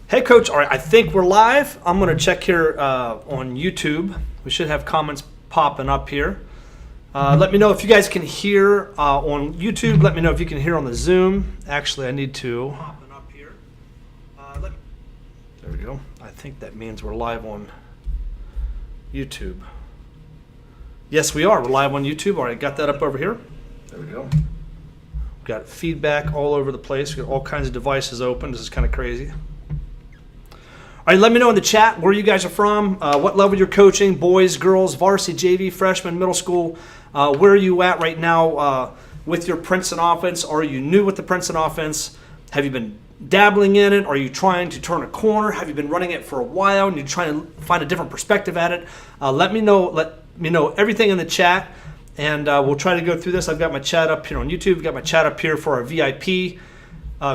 Hey, Coach. All right, I think we're live. I'm going to check here on YouTube. We should have comments popping up here. Let me know if you guys can hear on YouTube. Let me know if you can hear on the Zoom. Actually, I need to. Popping up here. There we go. I think that means we're live on YouTube. Yes, we are. We're live on YouTube. All right, got that up over here. There we go. We've got feedback all over the place. We've got all kinds of devices open. This is kind of crazy. All right, let me know in the chat where you guys are from, what level you're coaching, boys, girls, varsity, JV, freshman, middle school. Where are you at right now with your Princeton offense? Are you new with the Princeton offense? Have you been dabbling in it? Are you trying to turn a corner? Have you been running it for a while and you're trying to find a different perspective at it? Let me know everything in the chat, and we'll try to go through this. I've got my chat up here on YouTube. I've got my chat up here for our VIP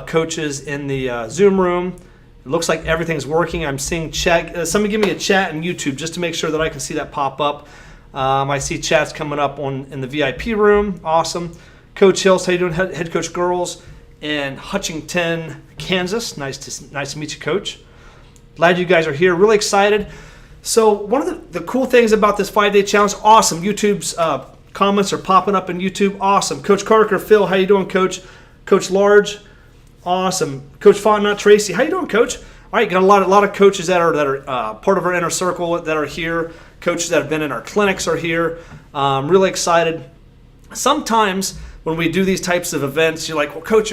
coaches in the Zoom room. It looks like everything's working. I'm seeing chat. Somebody give me a chat in YouTube just to make sure that I can see that pop up. I see chats coming up in the VIP room. Awesome. Coach Hills, how you doing? Head coach girls in Hutchinson, Kansas. Nice to meet you, Coach. Glad you guys are here. Really excited. So one of the cool things about this 5-day challenge, awesome. YouTube's comments are popping up in YouTube. Awesome. Coach Carker, Phil, how you doing, Coach? Coach Large. Awesome. Coach Fontenot, Tracy, how you doing, Coach? All right, got a lot of coaches that are part of our inner circle that are here. Coaches that have been in our clinics are here. Really excited. Sometimes when we do these types of events, you're like, well, Coach,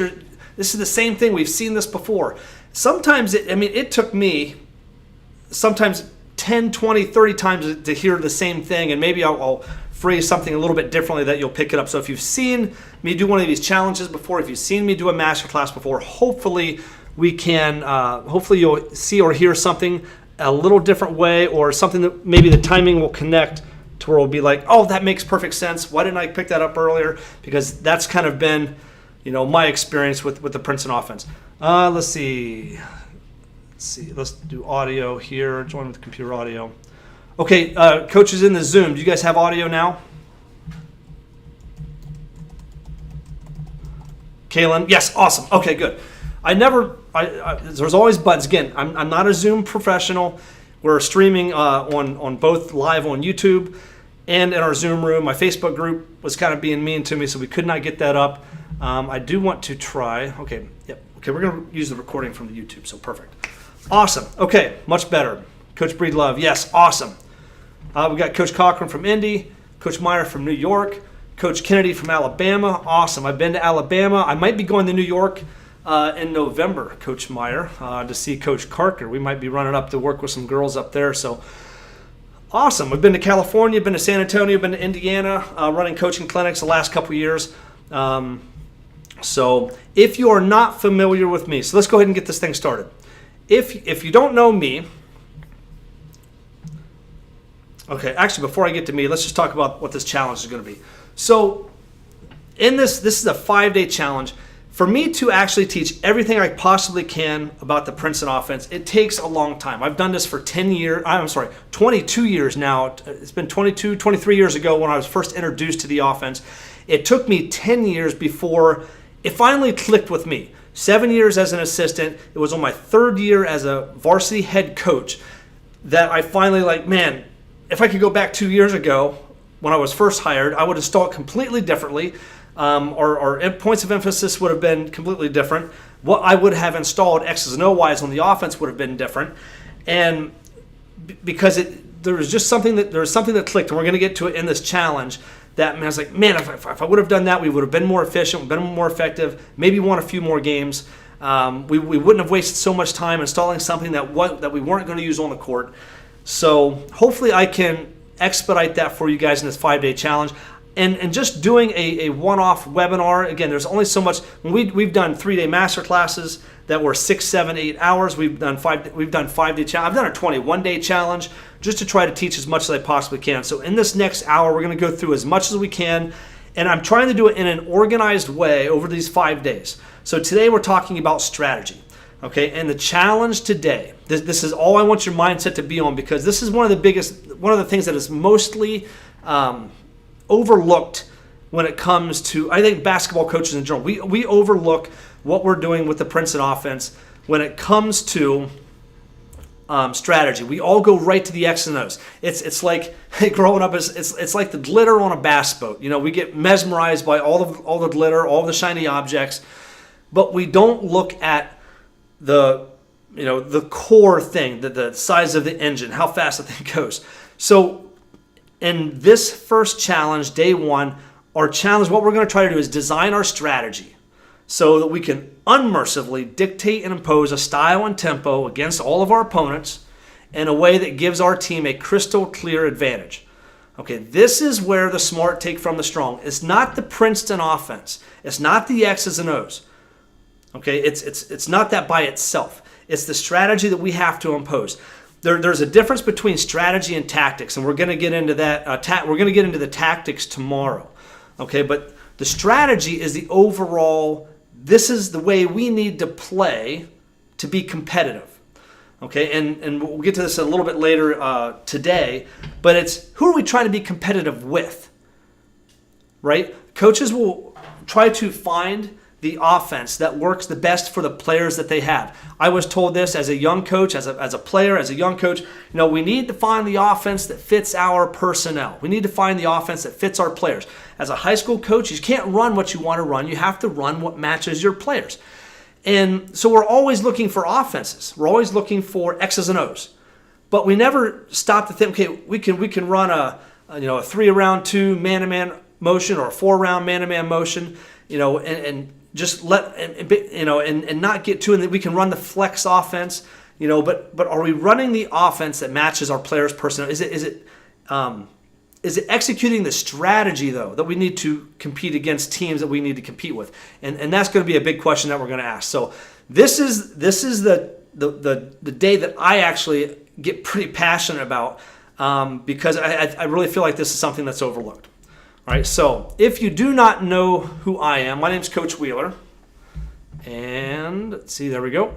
this is the same thing. We've seen this before. Sometimes, it took me sometimes 10, 20, 30 times to hear the same thing, and maybe I'll phrase something a little bit differently that you'll pick it up. So if you've seen me do one of these challenges before, if you've seen me do a masterclass before, hopefully you'll see or hear something a little different way, or something that maybe the timing will connect to where we'll be like, oh, that makes perfect sense. Why didn't I pick that up earlier? Because that's kind of been, my experience with the Princeton offense. Let's see. Let's do audio here. Join with computer audio. Okay, coaches in the Zoom, do you guys have audio now? Kaylin, yes, awesome. Okay, good. There's always buttons. Again, I'm not a Zoom professional. We're streaming on both live on YouTube and in our Zoom room. My Facebook group was kind of being mean to me, so we could not get that up. I do want to try. Okay, yep. Okay, we're going to use the recording from the YouTube, so perfect. Awesome. Okay, much better. Coach Breed Love, yes, awesome. We got Coach Cochran from Indy, Coach Meyer from New York, Coach Kennedy from Alabama. Awesome. I've been to Alabama. I might be going to New York in November, Coach Meyer, to see Coach Carker. We might be running up to work with some girls up there. So awesome. We've been to California, been to San Antonio, been to Indiana, running coaching clinics the last couple years. So if you are not familiar with me, so let's go ahead and get this thing started. If you don't know me, okay, actually, before I get to me, let's just talk about what this challenge is going to be. So in this is a 5-day challenge. For me to actually teach everything I possibly can about the Princeton offense, it takes a long time. I've done this for 22 years now. It's been 23 years ago when I was first introduced to the offense. It took me 10 years before it finally clicked with me. 7 years as an assistant. It was on my 3rd year as a varsity head coach that I finally man, if I could go back 2 years ago when I was first hired, I would have installed completely differently. Or points of emphasis would have been completely different. What I would have installed X's and O's on the offense would have been different. And because there was something that clicked, and we're going to get to it in this challenge, that I was like, man, if I would have done that, we would have been more efficient, been more effective, maybe won a few more games. We wouldn't have wasted so much time installing something that we weren't going to use on the court. So hopefully I can expedite that for you guys in this 5-day challenge. And just doing a one-off webinar, again, there's only so much. We've done 3-day master classes that were 6, 7, 8 hours. We've done 5-day challenge. I've done a 21-day challenge just to try to teach as much as I possibly can. So in this next hour, we're going to go through as much as we can, and I'm trying to do it in an organized way over these 5 days. So today we're talking about strategy. Okay, and the challenge today, this is all I want your mindset to be on, because this is one of the things that is mostly overlooked when it comes to, I think, basketball coaches in general. We overlook what we're doing with the Princeton offense when it comes to strategy. We all go right to the X and O's. It's like growing up. It's like the glitter on a bass boat. We get mesmerized by all the glitter, all the shiny objects, but we don't look at the core thing, the size of the engine, how fast the thing goes. So in this first challenge, day one, our challenge, what we're going to try to do is design our strategy so that we can unmercifully dictate and impose a style and tempo against all of our opponents in a way that gives our team a crystal clear advantage. Okay, this is where the smart take from the strong. It's not the Princeton offense. It's not the X's and O's. Okay, it's not that by itself. It's the strategy that we have to impose. There's a difference between strategy and tactics, and we're going to get into that. We're going to get into the tactics tomorrow. Okay, but the strategy is the overall. This is the way we need to play to be competitive. Okay, and we'll get to this a little bit later today, but it's who are we trying to be competitive with, right? Coaches will try to find the offense that works the best for the players that they have. I was told this as a young coach, as a player, as a young coach, we need to find the offense that fits our personnel. We need to find the offense that fits our players. As a high school coach, you can't run what you want to run. You have to run what matches your players. And so we're always looking for offenses. We're always looking for X's and O's. But we never stop to think, okay, we can run a 3-round 2 man-to-man motion or a 4-round man-to-man motion, and just and not get too, and we can run the flex offense, but are we running the offense that matches our players' personnel? Is it executing the strategy, though, that we need to compete against teams that we need to compete with? And that's going to be a big question that we're going to ask. So this is the day that I actually get pretty passionate about because I really feel like this is something that's overlooked. All right, so if you do not know who I am, my name's Coach Wheeler. And let's see, there we go.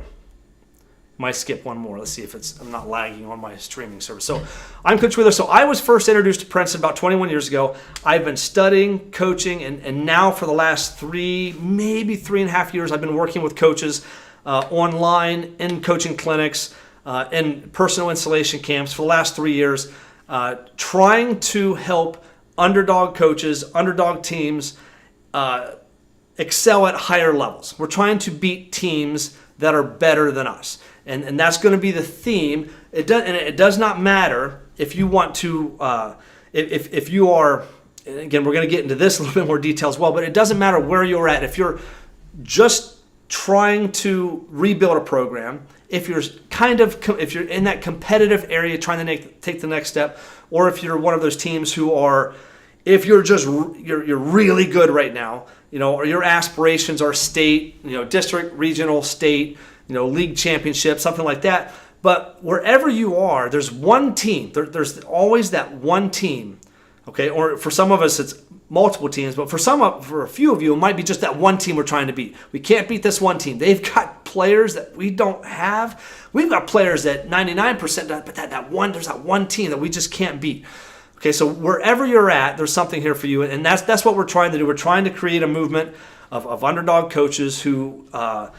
Might skip one more. Let's see if I'm not lagging on my streaming service. So I'm Coach Wheeler. So I was first introduced to Princeton about 21 years ago. I've been studying, coaching, and now for the last maybe 3.5 years, I've been working with coaches online, in coaching clinics, in personal installation camps for the last 3 years, trying to help underdog coaches, underdog teams excel at higher levels. We're trying to beat teams that are better than us. And that's going to be the theme. It does not matter if you want to, if you are, and again, we're going to get into this a little bit more detail as well, but it doesn't matter where you're at. If you're just trying to rebuild a program, if you're in that competitive area trying to take the next step, or if you're one of those teams who are, if you're really good right now, or your aspirations are state, district, regional, state, league championship, something like that. But wherever you are, there's one team. There's always that one team, okay? Or for some of us, it's multiple teams. But for a few of you, it might be just that one team we're trying to beat. We can't beat this one team. They've got players that we don't have. We've got players that 99%, but there's that one team that we just can't beat. Okay, so wherever you're at, there's something here for you, and that's what we're trying to do. We're trying to create a movement of underdog coaches who are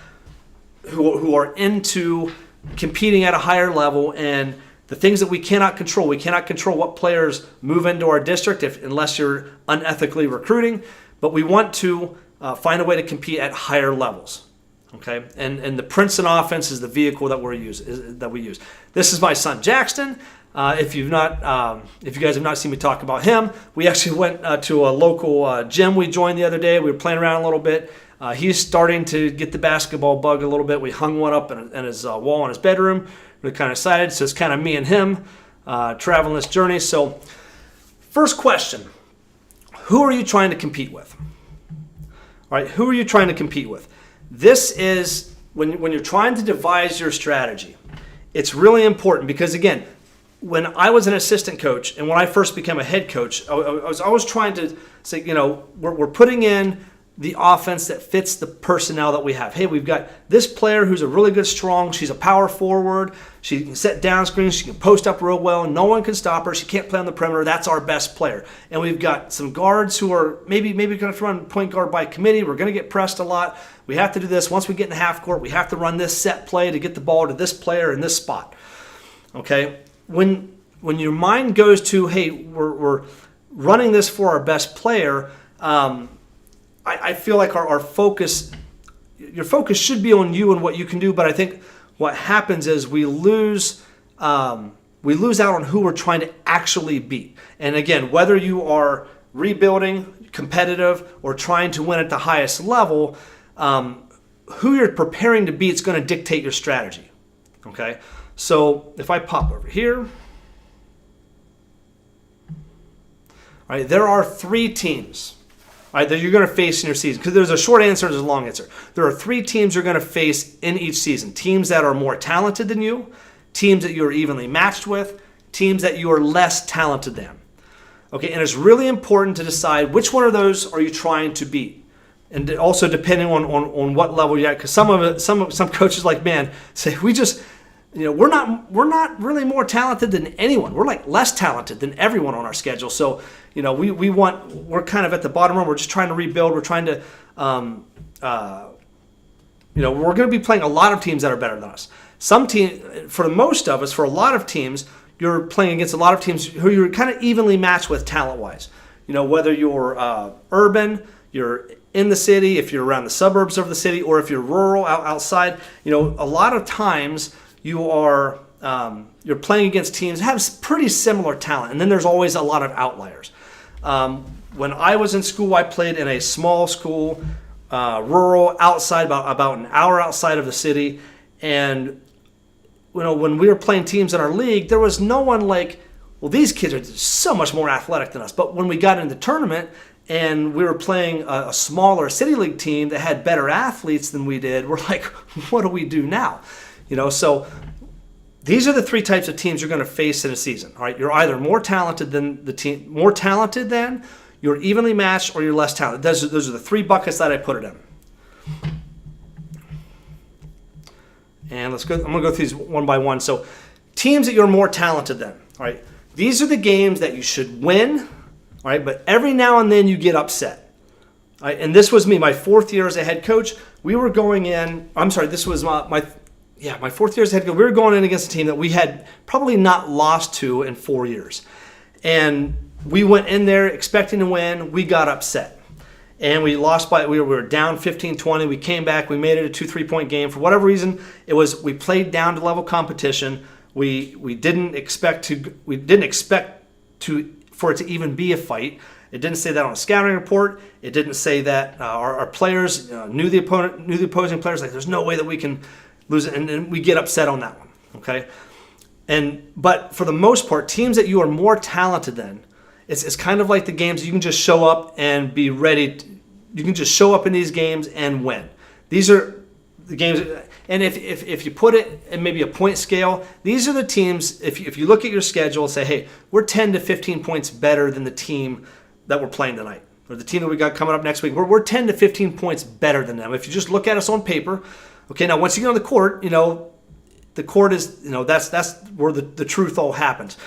into competing at a higher level, and the things that we cannot control. We cannot control what players move into our district unless you're unethically recruiting, but we want to find a way to compete at higher levels. Okay, and the Princeton offense is the vehicle that we use. This is my son Jackson. If you guys have not seen me talk about him, we actually went to a local gym we joined the other day. We were playing around a little bit. He's starting to get the basketball bug a little bit. We hung one up in his wall in his bedroom. We're kind of excited. So it's kind of me and him traveling this journey. So first question, who are you trying to compete with? All right, who are you trying to compete with? This is when you're trying to devise your strategy. It's really important because, again, when I was an assistant coach and when I first became a head coach, I was always trying to say, we're putting in the offense that fits the personnel that we have. Hey, we've got this player who's a really good strong. She's a power forward. She can set down screens. She can post up real well. No one can stop her. She can't play on the perimeter. That's our best player. And we've got some guards who are maybe going to run point guard by committee. We're going to get pressed a lot. We have to do this. Once we get in the half court, we have to run this set play to get the ball to this player in this spot. Okay? When your mind goes to, hey, we're running this for our best player, I feel like our focus, your focus should be on you and what you can do, but I think what happens is we lose out on who we're trying to actually beat. And again, whether you are rebuilding, competitive, or trying to win at the highest level, who you're preparing to beat is going to dictate your strategy. Okay? So if I pop over here, all right, there are 3 teams, all right, that you're going to face in your season. Because there's a short answer, there's a long answer. There are 3 teams you're going to face in each season. Teams that are more talented than you, teams that you're evenly matched with, teams that you are less talented than. Okay, and it's really important to decide which one of those are you trying to beat. And also depending on what level you're at. Because some coaches like, man, say, we're not really more talented than anyone. We're like less talented than everyone on our schedule. So, we're kind of at the bottom rung. We're just trying to rebuild. We're trying to, we're going to be playing a lot of teams that are better than us. Some team, for most of us, for a lot of teams, you're playing against a lot of teams who you're kind of evenly matched with talent-wise. Whether you're urban, you're in the city, if you're around the suburbs of the city, or if you're rural outside, a lot of times you are you're playing against teams that have pretty similar talent, and then there's always a lot of outliers. When I was in school, I played in a small school, rural, outside, about an hour outside of the city, and when we were playing teams in our league, there was no one like, well, these kids are so much more athletic than us. But when we got in the tournament and we were playing a smaller city league team that had better athletes than we did, we're like, what do we do now? So these are the 3 types of teams you're going to face in a season. All right, you're either more talented than you're evenly matched, or you're less talented. Those are the 3 buckets that I put it in. And let's go. I'm going to go through these one by one. So, teams that you're more talented than. All right, these are the games that you should win. All right, but every now and then you get upset. All right, and this was me, my 4th year as a head coach. We were going in. I'm sorry, this was my 4th year as a head coach. We were going in against a team that we had probably not lost to in 4 years, and we went in there expecting to win. We got upset. And we lost we were down 15-20. We came back. We made it a 2-3-point game. For whatever reason, we played down to level competition. We didn't expect for it to even be a fight. It didn't say that on a scouting report. It didn't say that our players knew the opposing players. Like, there's no way that we can lose it, and we get upset on that one. Okay, but for the most part, teams that you are more talented than. It's kind of like the games you can just show up and be ready. You can just show up in these games and win. These are the games, and if you put it in maybe a point scale, these are the teams, if you look at your schedule and say, hey, we're 10 to 15 points better than the team that we're playing tonight, or the team that we got coming up next week. We're 10 to 15 points better than them. If you just look at us on paper, okay, now once you get on the court, the court is, that's where the truth all happens.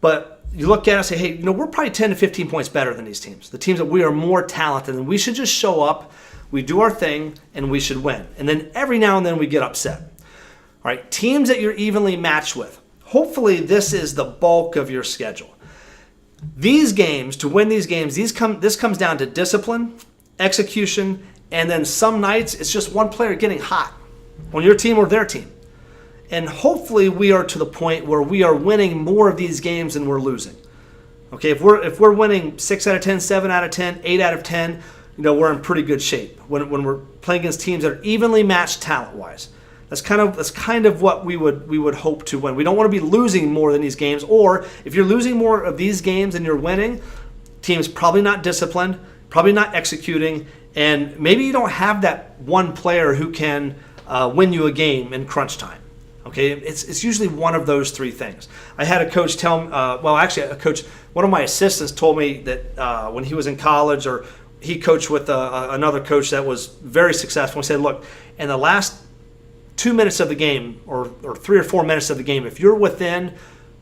But you look at it and say, hey, we're probably 10 to 15 points better than these teams. The teams that we are more talented than. We should just show up, we do our thing, and we should win. And then every now and then we get upset. All right, teams that you're evenly matched with. Hopefully this is the bulk of your schedule. These games, to win these games, this comes down to discipline, execution, and then some nights it's just one player getting hot on your team or their team. And hopefully we are to the point where we are winning more of these games than we're losing. Okay, if we're winning 6 out of 10, 7 out of 10, 8 out of 10, we're in pretty good shape. When we're playing against teams that are evenly matched talent-wise. That's kind of what we would hope to win. We don't want to be losing more than these games. Or if you're losing more of these games than you're winning, team's probably not disciplined, probably not executing, and maybe you don't have that one player who can win you a game in crunch time. Okay, it's usually one of those 3 things. I had a coach tell me, one of my assistants told me that when he was in college or he coached with another coach that was very successful. He said, look, in the last 2 minutes of the game, or 3 or 4 minutes of the game, if you're within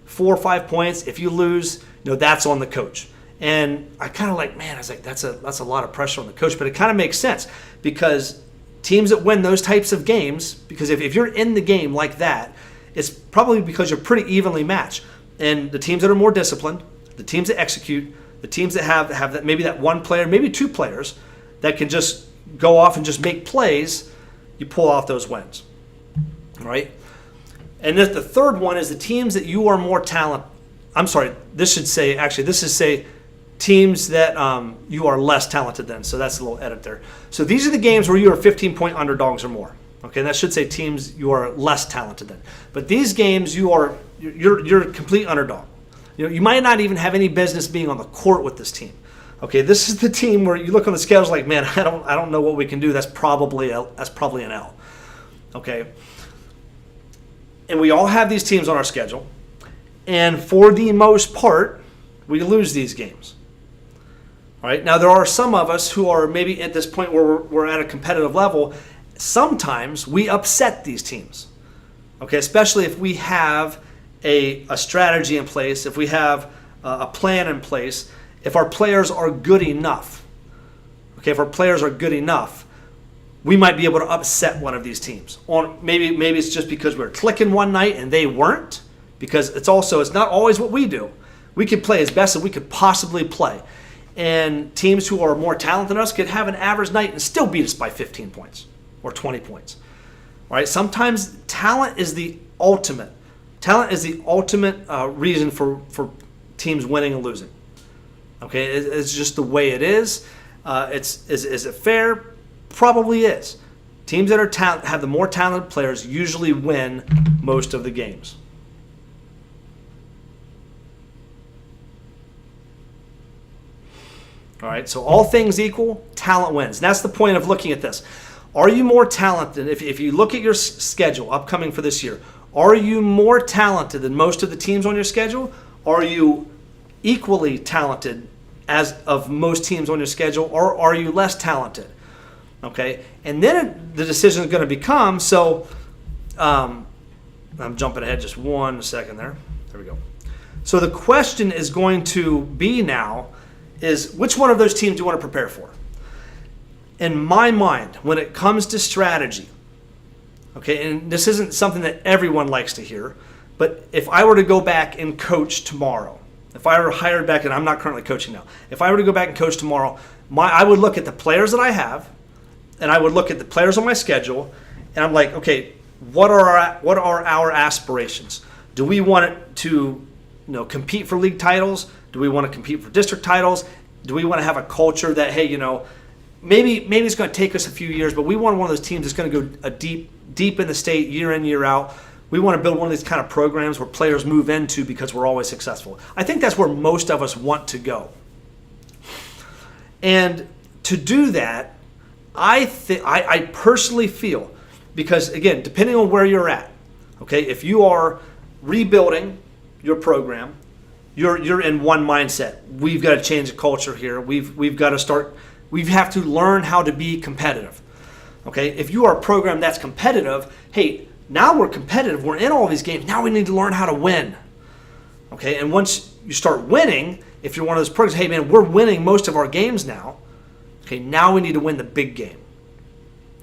4 or 5 points, if you lose, that's on the coach. And I kind of I was like, that's a lot of pressure on the coach, but it kind of makes sense, because teams that win those types of games, because if you're in the game like that, it's probably because you're pretty evenly matched. And the teams that are more disciplined, the teams that execute, the teams that have that, maybe that one player, maybe 2 players that can just go off and just make plays, you pull off those wins, right? And then the third one is the teams that you are more talented. I'm sorry, this should say teams that you are less talented than. So that's a little edit there. So these are the games where you are 15-point underdogs or more. Okay, and that should say teams you are less talented than. But these games you're a complete underdog. You might not even have any business being on the court with this team. Okay, this is the team where you look on the scales like, man, I don't know what we can do. That's probably an L. Okay. And we all have these teams on our schedule. And for the most part, we lose these games. All right. Now, there are some of us who are maybe at this point where we're at a competitive level. Sometimes we upset these teams. Okay, especially if we have a strategy in place, if we have a plan in place, if our players are good enough. Okay, if our players are good enough, we might be able to upset one of these teams. Or maybe it's just because we're clicking one night and they weren't, because it's not always what we do. We could play as best as we could possibly play. And teams who are more talented than us could have an average night and still beat us by 15 points or 20 points. All right, sometimes talent is the ultimate. Talent is the ultimate reason for teams winning and losing. Okay, it's just the way it is. Is it fair? Probably is. Teams that are have the more talented players usually win most of the games. All right, so all things equal, talent wins. And that's the point of looking at this. Are you more talented? If you look at your schedule upcoming for this year, are you more talented than most of the teams on your schedule? Are you equally talented as of most teams on your schedule, or are you less talented? Okay, and then the decision is going to become, I'm jumping ahead just 1 second there. There we go. So the question is going to be now is, which one of those teams do you want to prepare for? In my mind, when it comes to strategy, okay, and this isn't something that everyone likes to hear, but if I were to go back and coach tomorrow, if I were hired back, and I'm not currently coaching now, if I were to go back and coach tomorrow, I would look at the players that I have, and I would look at the players on my schedule, and I'm like, okay, what are our aspirations? Do we want it to compete for league titles? Do we want to compete for district titles? Do we want to have a culture that, hey, maybe it's going to take us a few years, but we want one of those teams that's going to go deep in the state, year in, year out. We want to build one of these kind of programs where players move into because we're always successful. I think that's where most of us want to go. And to do that, I personally feel, because again, depending on where you're at, okay, if you are rebuilding your program, you're in one mindset. We've got to change the culture here. We've got to start. We have to learn how to be competitive. Okay, if you are a program that's competitive, hey, now we're competitive. We're in all these games. Now we need to learn how to win. Okay, and once you start winning, if you're one of those programs, hey man, we're winning most of our games now. Okay, now we need to win the big game.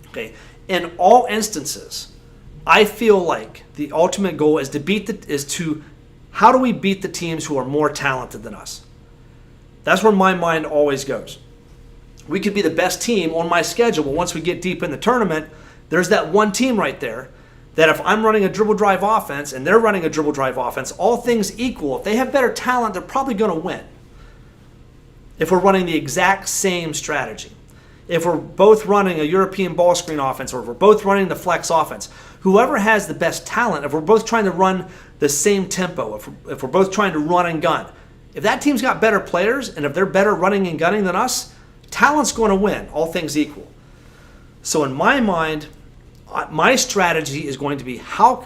Okay, in all instances, I feel like the ultimate goal is how do we beat the teams who are more talented than us? That's where my mind always goes. We could be the best team on my schedule, but once we get deep in the tournament, there's that one team right there that if I'm running a dribble drive offense and they're running a dribble drive offense, all things equal, if they have better talent, they're probably going to win. If we're running the exact same strategy. If we're both running a European ball screen offense, or if we're both running the flex offense, whoever has the best talent, if we're both trying to run the same tempo, if we're both trying to run and gun, if that team's got better players and if they're better running and gunning than us, talent's going to win, all things equal. So in my mind, my strategy is going to be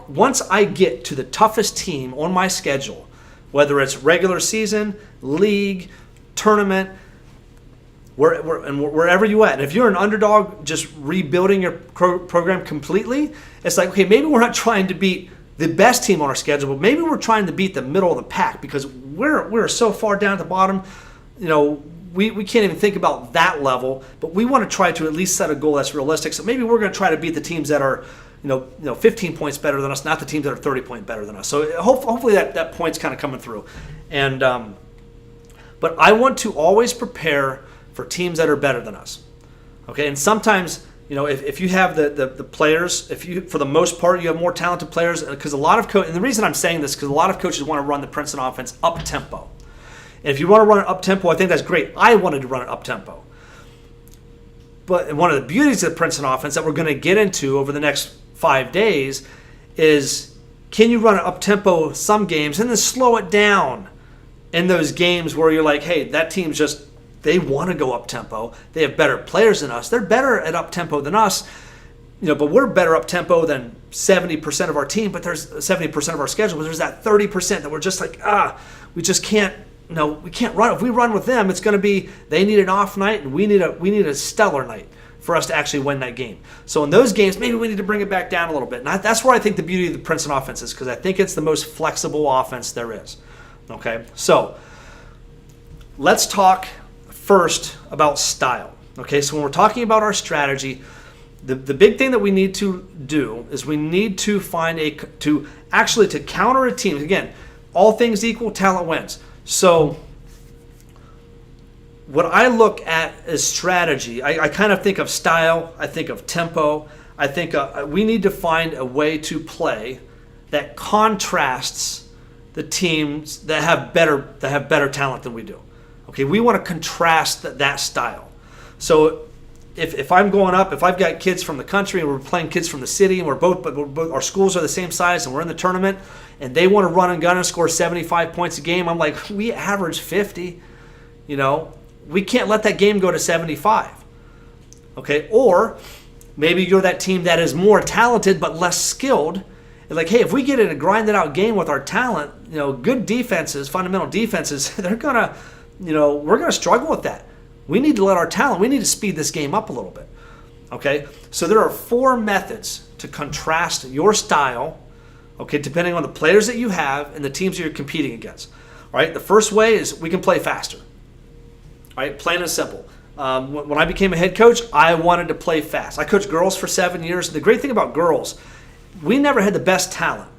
once I get to the toughest team on my schedule, whether it's regular season, league, tournament, wherever you at. And if you're an underdog just rebuilding your program completely, it's like, okay, maybe we're not trying to beat the best team on our schedule, but maybe we're trying to beat the middle of the pack because we're so far down at the bottom, we can't even think about that level, but we want to try to at least set a goal that's realistic. So maybe we're going to try to beat the teams that are 15 points better than us, not the teams that are 30 points better than us. So hopefully that point's kind of coming through. And but I want to always prepare for teams that are better than us. Okay, and sometimes if you have the players, for the most part you have more talented players, because a lot of and the reason I'm saying this because a lot of coaches want to run the Princeton offense up tempo. And if you want to run it up tempo, I think that's great. I wanted to run it up tempo. But one of the beauties of the Princeton offense that we're going to get into over the next 5 days is, can you run it up tempo some games and then slow it down in those games where you're like, hey, that team's they want to go up tempo. They have better players than us. They're better at up tempo than us. But we're better up tempo than 70% of our team, but there's 70% of our schedule, but there's that 30% that we're just like, we just can't. No, we can't run. If we run with them, it's going to be they need an off night and we need a stellar night for us to actually win that game. So in those games, maybe we need to bring it back down a little bit. And that's where I think the beauty of the Princeton offense is, because I think it's the most flexible offense there is. Okay, so let's talk first about style. Okay, so when we're talking about our strategy, the big thing that we need to do is we need to find to counter a team. Again, all things equal, talent wins. So what I look at as strategy, I kind of think of style, I think of tempo, I think we need to find a way to play that contrasts the teams that have better talent than we do. Okay, we want to contrast that style. So if I'm going up, if I've got kids from the country and we're playing kids from the city and we're both our schools are the same size and we're in the tournament and they want to run and gun and score 75 points a game, I'm like, we average 50. We can't let that game go to 75. Okay, or maybe you're that team that is more talented but less skilled. And like, hey, if we get in a grinded out game with our talent, good defenses, fundamental defenses, we're gonna struggle with that. We need to let our talent, we need to speed this game up a little bit. Okay, so there are 4 methods to contrast your style, okay, depending on the players that you have and the teams that you're competing against. All right, the first way is we can play faster. All right, plain and simple. When I became a head coach, I wanted to play fast. I coached girls for 7 years. The great thing about girls, we never had the best talent,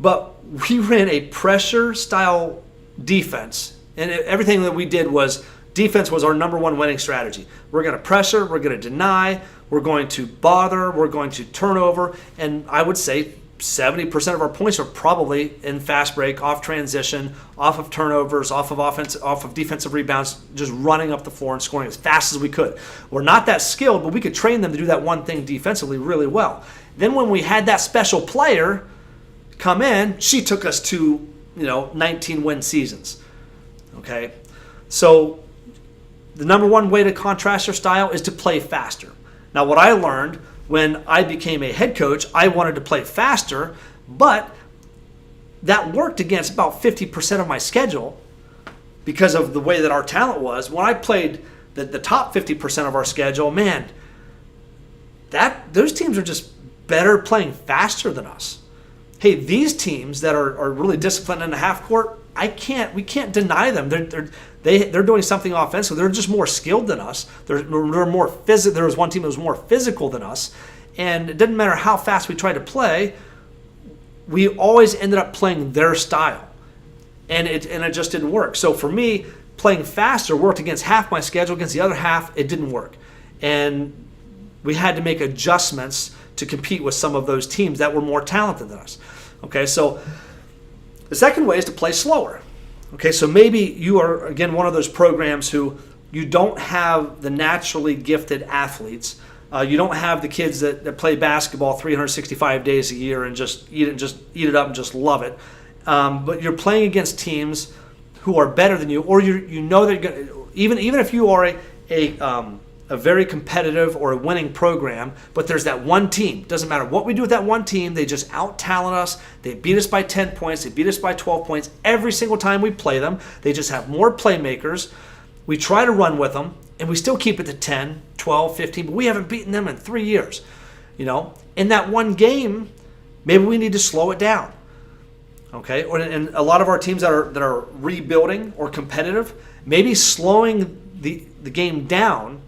but we ran a pressure style defense, and everything that we did was defense was our number one winning strategy. We're going to pressure, we're going to deny, we're going to bother, we're going to turnover, and I would say 70% of our points are probably in fast break, off transition, off of turnovers, off of offense, off of defensive rebounds, just running up the floor and scoring as fast as we could. We're not that skilled, but we could train them to do that one thing defensively really well. Then when we had that special player come in, she took us to 19-win seasons. Okay, so the number one way to contrast your style is to play faster. Now, what I learned when I became a head coach, I wanted to play faster, but that worked against about 50% of my schedule because of the way that our talent was. When I played the top 50% of our schedule, man, those teams are just better playing faster than us. Hey, these teams that are really disciplined in the half court, we can't deny them. They're doing something offensive. They're just more skilled than us. They're more physical. There was one team that was more physical than us, and it didn't matter how fast we tried to play. We always ended up playing their style, and it just didn't work. So for me, playing faster worked against half my schedule. Against the other half, it didn't work, and we had to make adjustments to compete with some of those teams that were more talented than us. Okay, so the second way is to play slower. Okay, so maybe you are, again, one of those programs who you don't have the naturally gifted athletes. You don't have the kids that play basketball 365 days a year and just eat it up and just love it. But you're playing against teams who are better than you, or you know that you're gonna, even if you are a very competitive or a winning program, but there's that one team. Doesn't matter what we do with that one team, they just out-talent us. They beat us by 10 points. They beat us by 12 points every single time we play them. They just have more playmakers. We try to run with them. and we still keep it to 10, 12, 15, but we haven't beaten them in 3 years. In that one game, maybe we need to slow it down. Okay, and a lot of our teams that are rebuilding or competitive, maybe slowing the game down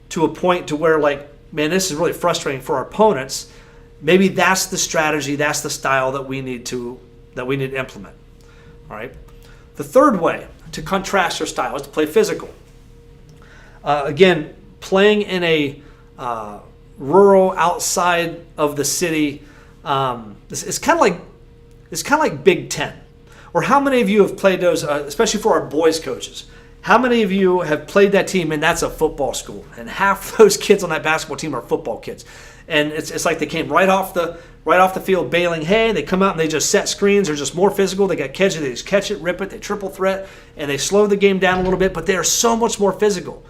to a point to where, like, man, this is really frustrating for our opponents. Maybe that's the strategy, that's the style that we need to implement. All right. The third way to contrast your style is to play physical. Again, playing in a rural, outside of the city, it's kind of like Big Ten. Or how many of you have played those, especially for our boys coaches? How many of you have played that team, and that's a football school, and half those kids on that basketball team are football kids, and it's like they came right off the field baling hay. They come out and they just set screens. They're just more physical. They got catches. They just catch it, rip it. They triple threat, and they slow the game down a little bit. But they are so much more physical.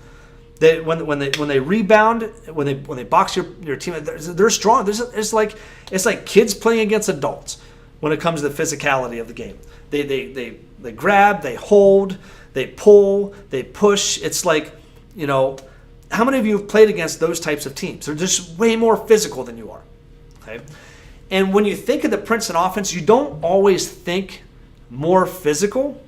When they rebound, when they box your team, they're strong. It's like kids playing against adults when it comes to the physicality of the game. They grab, they hold, they pull, they push. It's like, how many of you have played against those types of teams? They're just way more physical than you are. Okay, and when you think of the Princeton offense, you don't always think more physical.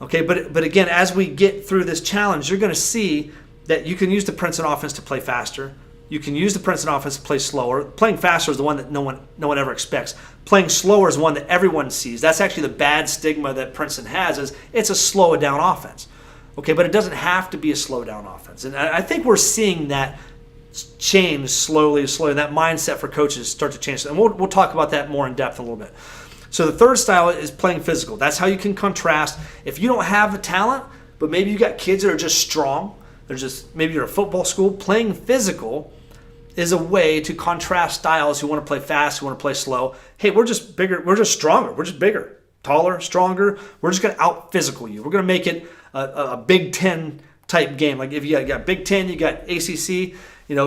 Okay, but again, as we get through this challenge, you're going to see that you can use the Princeton offense to play faster. You can use the Princeton offense to play slower. Playing faster is the one that no one ever expects. Playing slower is one that everyone sees. That's actually the bad stigma that Princeton has, is it's a slow down offense. Okay, but it doesn't have to be a slow down offense. And I think we're seeing that change slowly. That mindset for coaches start to change. And we'll talk about that more in depth a little bit. So the third style is playing physical. That's how you can contrast. If you don't have the talent, but maybe you got kids that are just strong, maybe you're a football school, playing physical is a way to contrast styles who want to play fast, who want to play slow. Hey, we're just bigger, we're just stronger, we're just bigger, taller, stronger. We're just going to out physical you. We're going to make it a Big Ten type game. Like if you got Big Ten, you got ACC.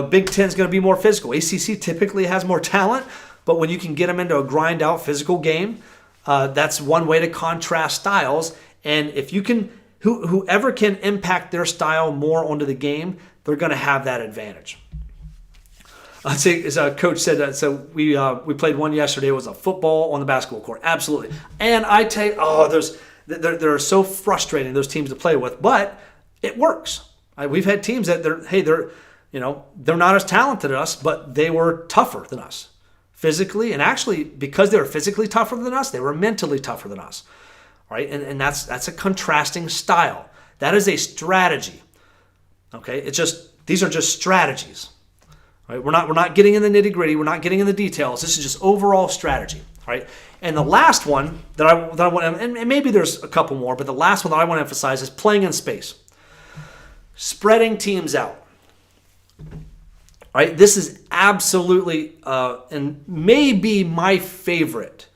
Big Ten's going to be more physical. ACC typically has more talent, but when you can get them into a grind out physical game, that's one way to contrast styles. And if you can, whoever can impact their style more onto the game, they're going to have that advantage. I'd say, as a coach said, so we played one yesterday. It was a football on the basketball court, absolutely. And I tell you, they're so frustrating, those teams to play with, but it works. We've had teams that they're not as talented as us, but they were tougher than us physically, and actually because they were physically tougher than us, they were mentally tougher than us. Right, and that's a contrasting style. That is a strategy. Okay, these are just strategies. Right, we're not getting in the nitty gritty. We're not getting in the details. This is just overall strategy. Right, and the last one that I want, and maybe there's a couple more, but the last one that I want to emphasize is playing in space, spreading teams out. Right, this is absolutely and maybe my favorite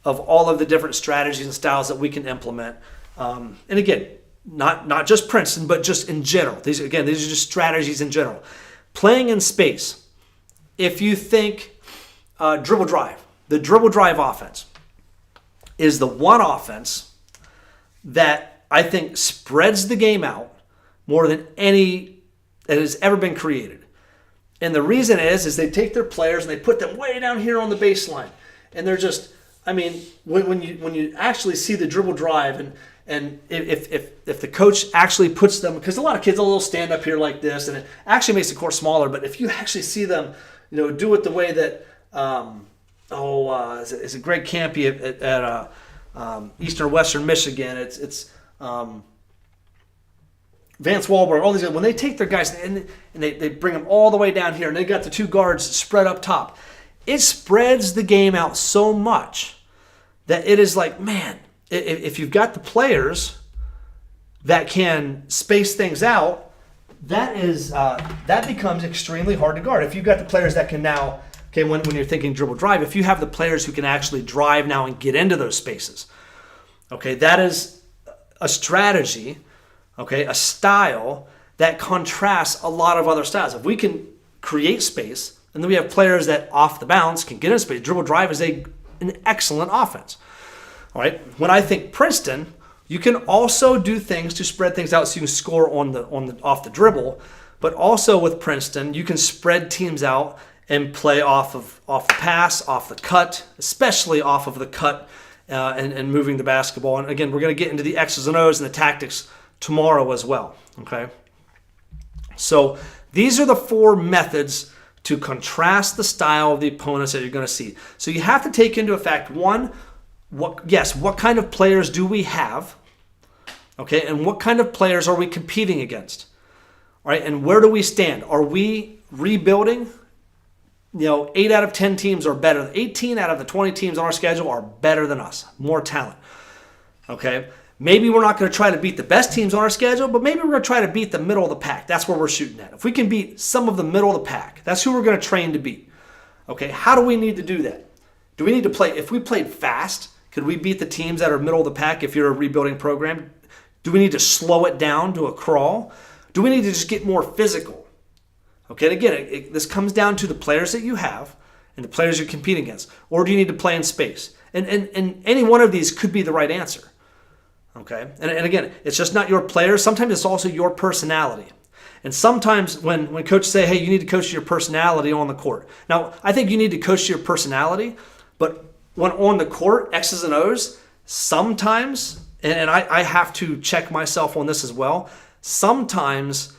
of all of the different strategies and styles that we can implement. And again, not just Princeton, but just in general. These are just strategies in general. Playing in space. If you think dribble drive, the dribble drive offense is the one offense that I think spreads the game out more than any that has ever been created. And the reason is they take their players and they put them way down here on the baseline. And they're just, when you actually see the dribble drive, and if the coach actually puts them, because a lot of kids will stand up here like this, and it actually makes the court smaller. But if you actually see them, do it the way that is it Greg Campy at Eastern Western Michigan? It's Vance Wahlberg. All these guys, when they take their guys and they bring them all the way down here, and they got the two guards spread up top, it spreads the game out so much that it is like, man, if you've got the players that can space things out, that becomes extremely hard to guard. If you've got the players that can now, okay, when you're thinking dribble drive, if you have the players who can actually drive now and get into those spaces, okay, that is a strategy, okay, a style that contrasts a lot of other styles. If we can create space, and then we have players that off the bounce can get in space, dribble drive is an excellent offense. All right. When I think Princeton, You can also do things to spread things out so you can score off the dribble, but also with Princeton, you can spread teams out and play off the pass, off the cut, especially off of the cut and moving the basketball. And again, we're going to get into the X's and O's and the tactics tomorrow as well. Okay. So these are the 4 methods to contrast the style of the opponents that you're going to see. So you have to take into effect, one, what kind of players do we have? Okay, and what kind of players are we competing against? All right, and where do we stand? Are we rebuilding? 8 out of 10 teams are better. 18 out of the 20 teams on our schedule are better than us, more talent. Okay, maybe we're not going to try to beat the best teams on our schedule, but maybe we're going to try to beat the middle of the pack. That's where we're shooting at. If we can beat some of the middle of the pack, that's who we're going to train to beat. Okay, how do we need to do that? Do we need to play, if we played fast, could we beat the teams that are middle of the pack if you're a rebuilding program? Do we need to slow it down to a crawl? Do we need to just get more physical? Okay, and again, this comes down to the players that you have and the players you're competing against. Or do you need to play in space? And any one of these could be the right answer. Okay, and again, it's just not your players. Sometimes it's also your personality. And sometimes when coaches say, hey, you need to coach your personality on the court. Now, I think you need to coach your personality, but when on the court, X's and O's, sometimes, and I have to check myself on this as well, sometimes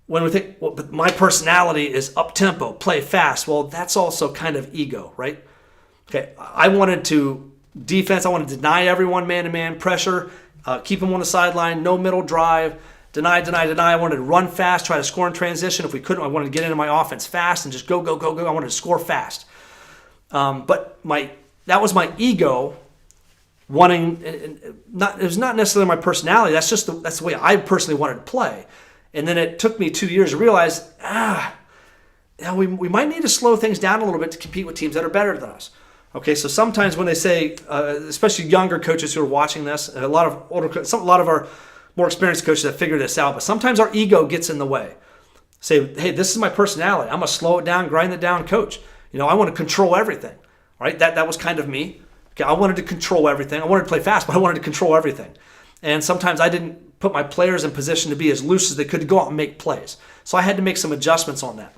when we think, well, but my personality is up-tempo, play fast, well, that's also kind of ego, right? Okay, I wanted to defense, I want to deny everyone man-to-man pressure, keep them on the sideline, no middle drive, deny. I wanted to run fast, try to score in transition. If we couldn't, I wanted to get into my offense fast and just go. I wanted to score fast. But that was my ego wanting, it was not necessarily my personality. That's the way I personally wanted to play. And then it took me 2 years to realize, we might need to slow things down a little bit to compete with teams that are better than us. Okay, so sometimes when they say, especially younger coaches who are watching this, a lot of our more experienced coaches have figured this out, but sometimes our ego gets in the way. Say, hey, this is my personality. I'm going to slow it down, grind it down, coach. I want to control everything. All right, that was kind of me. Okay, I wanted to control everything. I wanted to play fast, but I wanted to control everything. And sometimes I didn't put my players in position to be as loose as they could to go out and make plays. So I had to make some adjustments on that.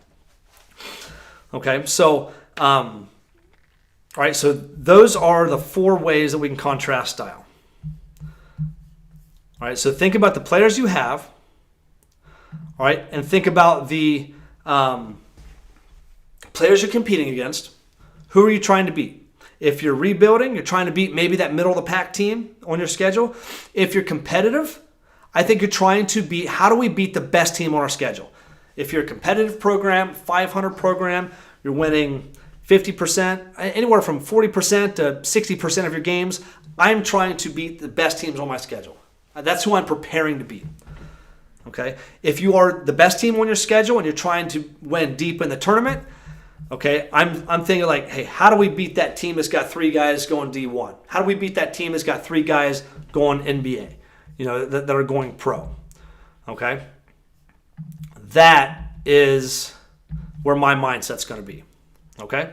Okay, so all right, so those are the 4 ways that we can contrast style. All right, so think about the players you have, all right, and think about the players you're competing against. Who are you trying to beat? If you're rebuilding, you're trying to beat maybe that middle of the pack team on your schedule. If you're competitive, I think you're trying to beat, how do we beat the best team on our schedule? If you're a competitive program, 500 program, you're winning 50%, anywhere from 40% to 60% of your games, I'm trying to beat the best teams on my schedule. That's who I'm preparing to beat. Okay? If you are the best team on your schedule and you're trying to win deep in the tournament, okay, I'm thinking like, hey, how do we beat that team that's got 3 guys going D1? How do we beat that team that's got 3 guys going NBA? That are going pro. Okay? That is where my mindset's going to be. Okay?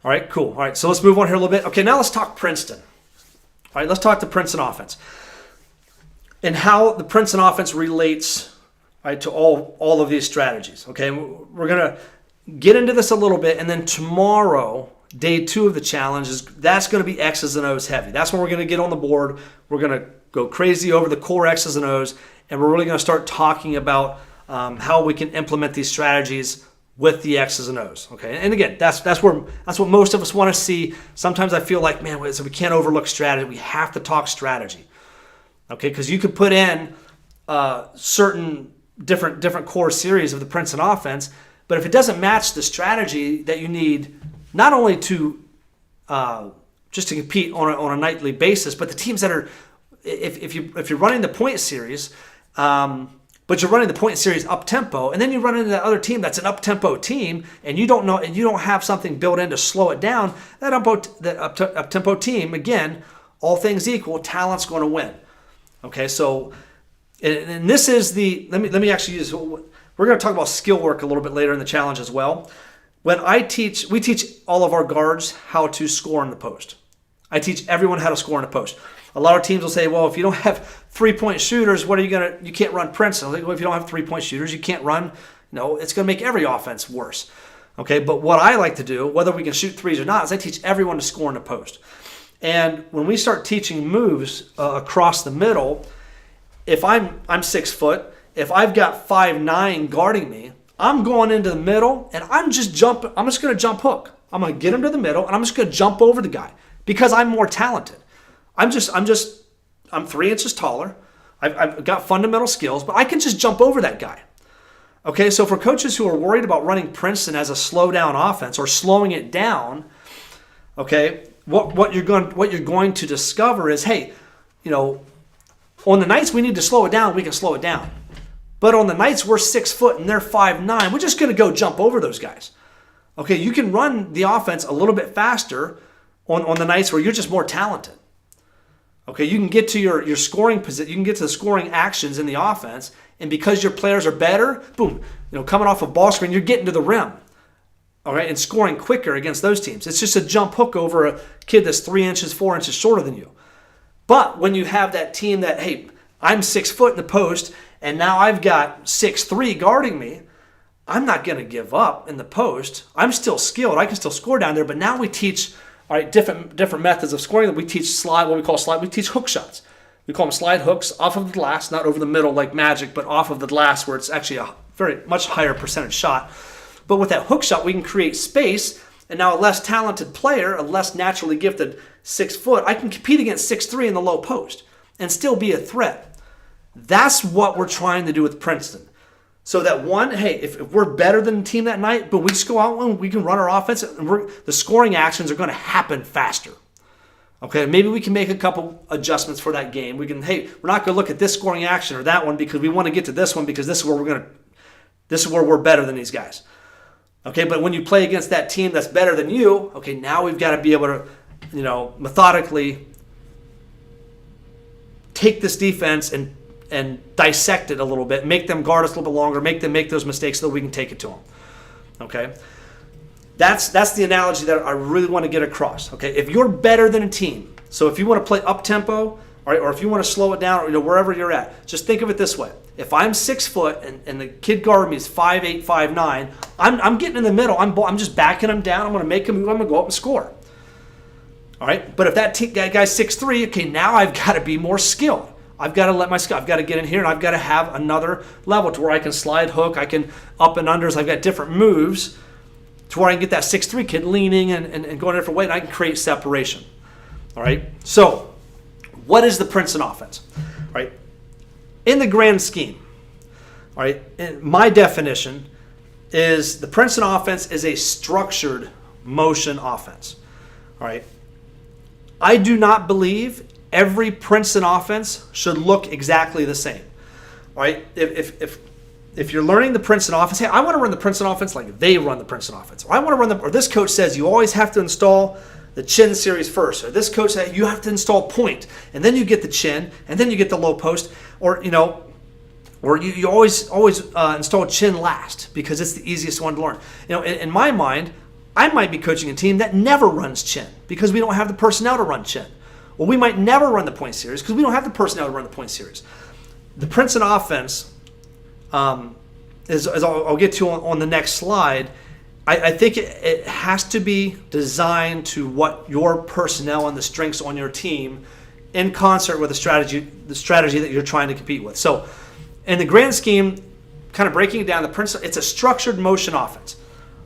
All right, cool. All right, so let's move on here a little bit. Okay, now let's talk Princeton. All right, let's talk the Princeton offense and how the Princeton offense relates, right, to all of these strategies. Okay, we're going to get into this a little bit, and then tomorrow, day 2 of the challenge, that's going to be X's and O's heavy. That's when we're going to get on the board. We're going to go crazy over the core X's and O's, and we're really going to start talking about how we can implement these strategies with the X's and O's. Okay, and again, that's what most of us want to see. Sometimes I feel like, man, so we can't overlook strategy. We have to talk strategy. Okay, because you could put in certain different core series of the Princeton offense, but if it doesn't match the strategy that you need, not only to just to compete on a nightly basis, but the teams that are, if you're running the point series, but you're running the point series up tempo, and then you run into that other team that's an up tempo team, and you don't have something built in to slow it down. That up tempo team, again, all things equal, talent's going to win. Okay, so and this is let me actually use. We're going to talk about skill work a little bit later in the challenge as well. When we teach all of our guards how to score in the post. I teach everyone how to score in the post. A lot of teams will say, well, if you don't have 3-point shooters, you can't run Princeton. Like, well, if you don't have 3-point shooters, you can't run, it's going to make every offense worse. Okay, but what I like to do, whether we can shoot threes or not, is I teach everyone to score in the post. And when we start teaching moves across the middle, if I'm 6 foot, if I've got 5'9" guarding me, I'm going into the middle and I'm just going to jump hook. I'm going to get him to the middle and I'm just going to jump over the guy because I'm more talented. I'm 3 inches taller. I've got fundamental skills, but I can just jump over that guy. Okay, so for coaches who are worried about running Princeton as a slow down offense or slowing it down, okay, what you're going to discover is, hey, on the nights we need to slow it down, we can slow it down. But on the nights we're 6 foot and they're 5'9", we're just going to go jump over those guys. Okay, you can run the offense a little bit faster on the nights where you're just more talented. Okay, you can get to your scoring position, you can get to the scoring actions in the offense, and because your players are better, boom, coming off a ball screen, you're getting to the rim. All right, and scoring quicker against those teams. It's just a jump hook over a kid that's 3 inches, 4 inches shorter than you. But when you have that team that, hey, I'm 6 foot in the post, and now I've got 6'3" guarding me, I'm not going to give up in the post. I'm still skilled. I can still score down there. But now we teach, all right, different methods of scoring. We teach we teach hook shots. We call them slide hooks off of the glass, not over the middle like magic, but off of the glass where it's actually a very much higher percentage shot. But with that hook shot, we can create space. And now a less talented player, a less naturally gifted 6 foot, I can compete against 6'3" in the low post and still be a threat. That's what we're trying to do with Princeton. So that one, hey, if we're better than the team that night, but we just go out and we can run our offense, and the scoring actions are going to happen faster. Okay, maybe we can make a couple adjustments for that game. We can, hey, we're not going to look at this scoring action or that one because we want to get to this one because this is where we're better than these guys. Okay, but when you play against that team that's better than you, okay, now we've got to be able to, methodically take this defense and dissect it a little bit, make them guard us a little bit longer, make them make those mistakes so that we can take it to them. Okay? That's the analogy that I really want to get across. Okay? If you're better than a team, so if you want to play up-tempo, or if you want to slow it down, or wherever you're at, just think of it this way. If I'm 6 foot and the kid guarding me is 5'8", 5'9", I'm getting in the middle. I'm just backing him down. I'm going to make him. I'm going to go up and score. All right? But if that guy's 6'3", okay, now I've got to be more skilled. I've got to get in here and I've got to have another level to where I can slide hook, I can up and unders, I've got different moves to where I can get that 6'3" kid leaning and going a different way and I can create separation. All right. So what is the Princeton offense? All right. In the grand scheme, all right, my definition is the Princeton offense is a structured motion offense. All right. I do not believe every Princeton offense should look exactly the same. All right, if you're learning the Princeton offense, hey, I want to run the Princeton offense like they run the Princeton offense. Or I want to run or this coach says you always have to install the chin series first. Or this coach says you have to install point, and then you get the chin, and then you get the low post. Or you always install chin last because it's the easiest one to learn. In my mind, I might be coaching a team that never runs chin because we don't have the personnel to run chin. Well, we might never run the point series because we don't have the personnel to run the point series. The Princeton offense, as I'll get to on the next slide, I think it has to be designed to what your personnel and the strengths on your team in concert with the strategy that you're trying to compete with. So in the grand scheme, kind of breaking it down, the Princeton, it's a structured motion offense.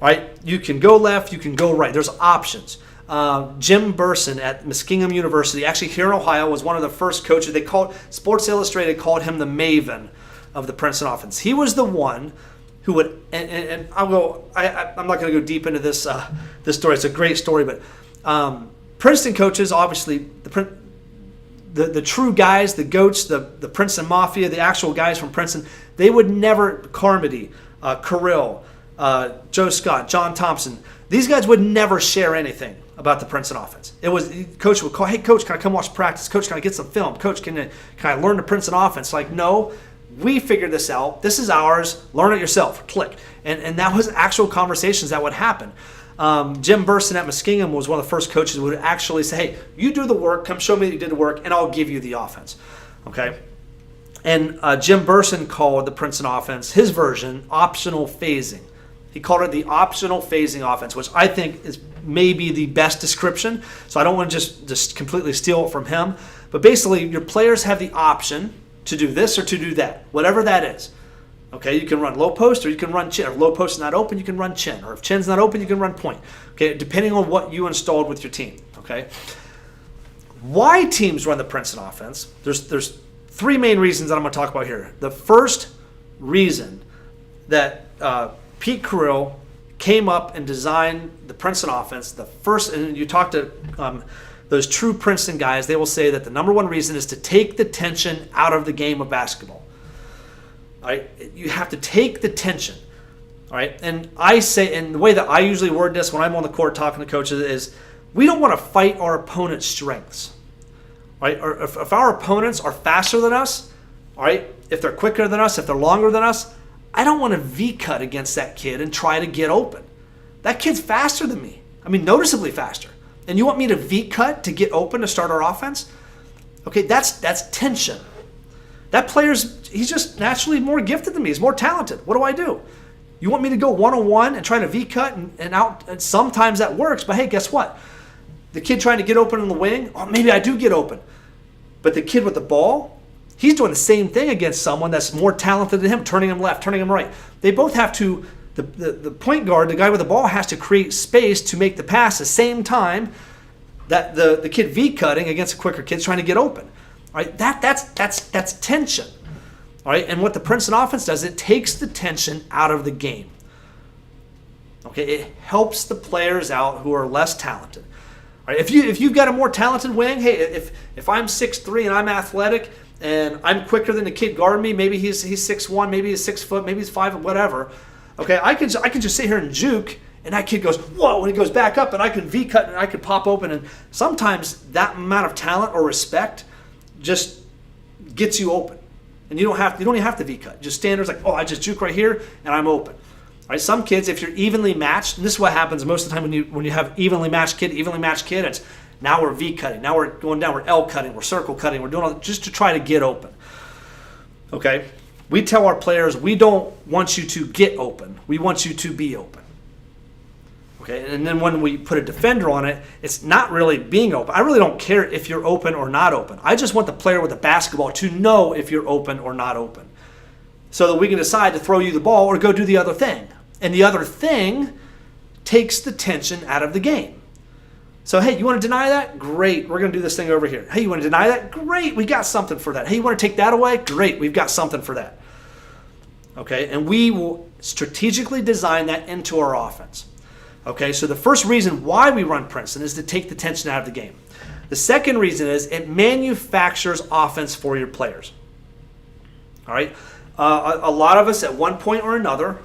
All right, you can go left, you can go right. There's options. Jim Burson at Muskingum University, actually here in Ohio, was one of the first coaches. Sports Illustrated called him the maven of the Princeton offense. He was the one who would, and I'm not going to go deep into this story. It's a great story, but Princeton coaches, obviously, the true guys, the goats, the Princeton Mafia, the actual guys from Princeton, they would never, Carmody, Carrill, Joe Scott, John Thompson, these guys would never share anything about the Princeton offense. It was, coach would call, hey, coach, can I come watch practice? Coach, can I get some film? Coach, can I learn the Princeton offense? Like, no, we figured this out. This is ours. Learn it yourself. Click. And that was actual conversations that would happen. Jim Burson at Muskingum was one of the first coaches who would actually say, hey, you do the work, come show me that you did the work, and I'll give you the offense. Okay? And Jim Burson called the Princeton offense, his version, optional phasing. He called it the optional phasing offense, which I think is maybe the best description. So I don't want to just completely steal it from him. But basically, your players have the option to do this or to do that, whatever that is. Okay, you can run low post or you can run chin. If low post is not open, you can run chin. Or if chin's not open, you can run point. Okay, depending on what you installed with your team. Okay. Why teams run the Princeton offense? There's three main reasons that I'm going to talk about here. The first reason that Pete Carrill came up and designed the Princeton offense, the first, and you talk to those true Princeton guys, they will say that the number one reason is to take the tension out of the game of basketball. All right, you have to take the tension. All right, and I say, and the way that I usually word this when I'm on the court talking to coaches is, we don't want to fight our opponent's strengths. Right? Or if our opponents are faster than us, all right, if they're quicker than us, if they're longer than us, I don't want to V-cut against that kid and try to get open. That kid's faster than me. I mean, noticeably faster. And you want me to V-cut to get open to start our offense? Okay, that's tension. That he's just naturally more gifted than me. He's more talented. What do? You want me to go one-on-one and try to V-cut and out? And sometimes that works, but hey, guess what? The kid trying to get open in the wing, oh, maybe I do get open. But the kid with the ball, he's doing the same thing against someone that's more talented than him, turning him left, turning him right. They both have to, the point guard, the guy with the ball, has to create space to make the pass the same time that the kid V-cutting against a quicker kid's trying to get open. All right, that's tension. All right, and what the Princeton offense does, it takes the tension out of the game. Okay, it helps the players out who are less talented. All right, if you've got a more talented wing, hey, if I'm 6'3" and I'm athletic and I'm quicker than the kid guarding me, maybe he's 6'1", maybe he's 6 foot, maybe he's 5, whatever. Okay, I can just sit here and juke, and that kid goes, whoa, and he goes back up, and I can V-cut and I can pop open. And sometimes that amount of talent or respect just gets you open, and you don't even have to V-cut. Just stand there, it's like, oh, I just juke right here and I'm open. All right, some kids, if you're evenly matched, and this is what happens most of the time when you have evenly matched kid, it's now we're V-cutting, now we're going down, we're L-cutting, we're circle cutting, we're doing all just to try to get open. Okay, we tell our players, we don't want you to get open, we want you to be open. Okay, and then when we put a defender on it, it's not really being open. I really don't care if you're open or not open. I just want the player with the basketball to know if you're open or not open, so that we can decide to throw you the ball or go do the other thing. And the other thing takes the tension out of the game. So, hey, you want to deny that? Great, we're going to do this thing over here. Hey, you want to deny that? Great, we got something for that. Hey, you want to take that away? Great, we've got something for that. Okay, and we will strategically design that into our offense. Okay, so the first reason why we run Princeton is to take the tension out of the game. The second reason is it manufactures offense for your players. All right, a lot of us at one point or another,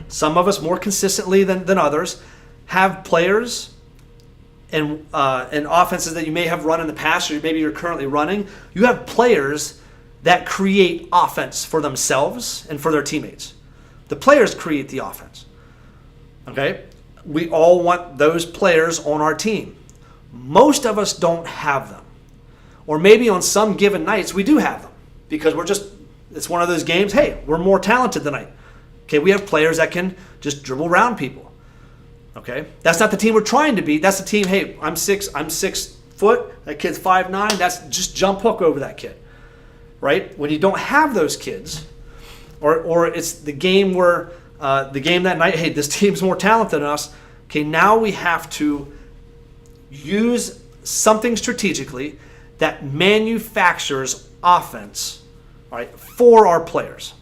some of us more consistently than others, have players and offenses that you may have run in the past or maybe you're currently running. You have players that create offense for themselves and for their teammates. The players create the offense. Okay? We all want those players on our team. Most of us don't have them. Or maybe on some given nights we do have them because it's one of those games, hey, we're more talented tonight. Okay, we have players that can just dribble around people. Okay, that's not the team we're trying to be. That's the team, hey, I'm 6 foot, that kid's 5'9", that's just jump hook over that kid. Right? When you don't have those kids, or it's the game where the game that night, hey, this team's more talented than us. Okay, now we have to use something strategically that manufactures offense, all right, for our players.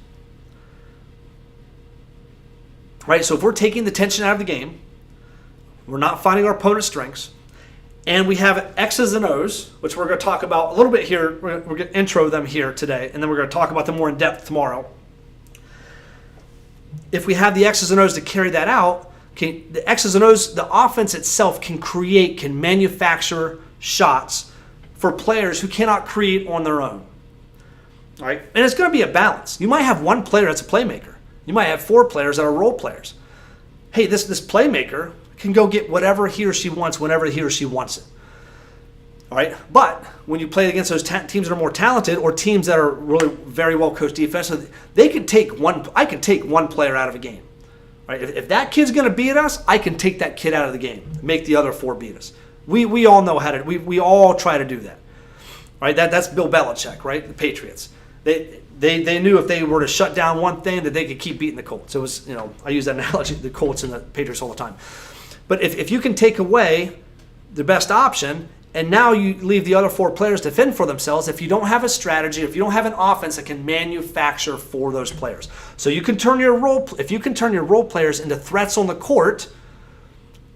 Right, so if we're taking the tension out of the game, we're not finding our opponent's strengths, and we have X's and O's, which we're going to talk about a little bit here. We're going to intro them here today, and then we're going to talk about them more in depth tomorrow. If we have the X's and O's to carry that out, okay, the X's and O's, the offense itself can manufacture shots for players who cannot create on their own. All right, and it's going to be a balance. You might have one player that's a playmaker. You might have 4 players that are role players. Hey, this playmaker, can go get whatever he or she wants whenever he or she wants it. All right, but when you play against those teams that are more talented or teams that are really very well coached defensively, they could take one. I can take one player out of a game. Right? If that kid's going to beat us, I can take that kid out of the game, make the other 4 beat us. We all know how to. We all try to do that. Right? That's Bill Belichick, right? The Patriots. They knew if they were to shut down one thing that they could keep beating the Colts. It was, I use that analogy, the Colts and the Patriots all the time. But if you can take away the best option, and now you leave the other 4 players to fend for themselves, if you don't have a strategy, if you don't have an offense that can manufacture for those players. So you can turn if you can turn your role players into threats on the court,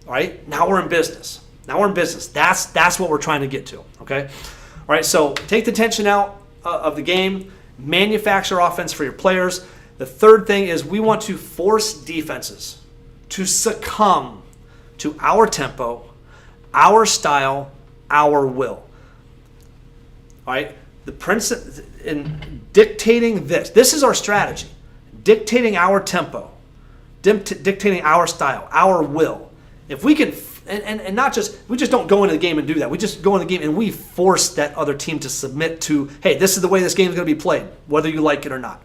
all right, now we're in business. That's what we're trying to get to, okay? All right, so take the tension out of the game, manufacture offense for your players. The third thing is we want to force defenses to succumb to our tempo, our style, our will. All right, the Princeton in dictating this is our strategy, dictating our tempo, dictating our style, our will. If we can, and not just, we just don't go into the game and do that. We just go in the game and we force that other team to submit to, hey, this is the way this game is going to be played, whether you like it or not.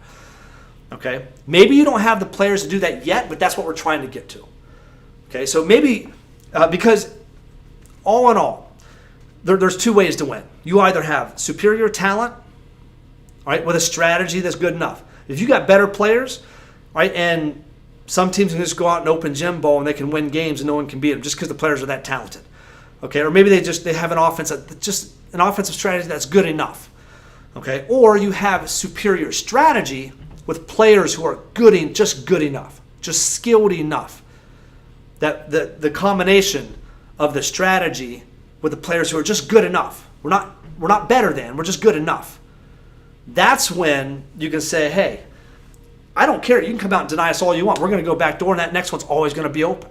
Okay, maybe you don't have the players to do that yet, but that's what we're trying to get to. Okay, so maybe because all in all, there's 2 ways to win. You either have superior talent, all right, with a strategy that's good enough. If you got better players, right, and some teams can just go out and open gym ball and they can win games and no one can beat them just because the players are that talented. Okay, or maybe they have an offensive strategy that's good enough. Okay, or you have superior strategy with players who are good enough, just skilled enough. That the combination of the strategy with the players who are just good enough. We're not better than, we're just good enough. That's when you can say, hey, I don't care. You can come out and deny us all you want. We're going to go back door and that next one's always going to be open.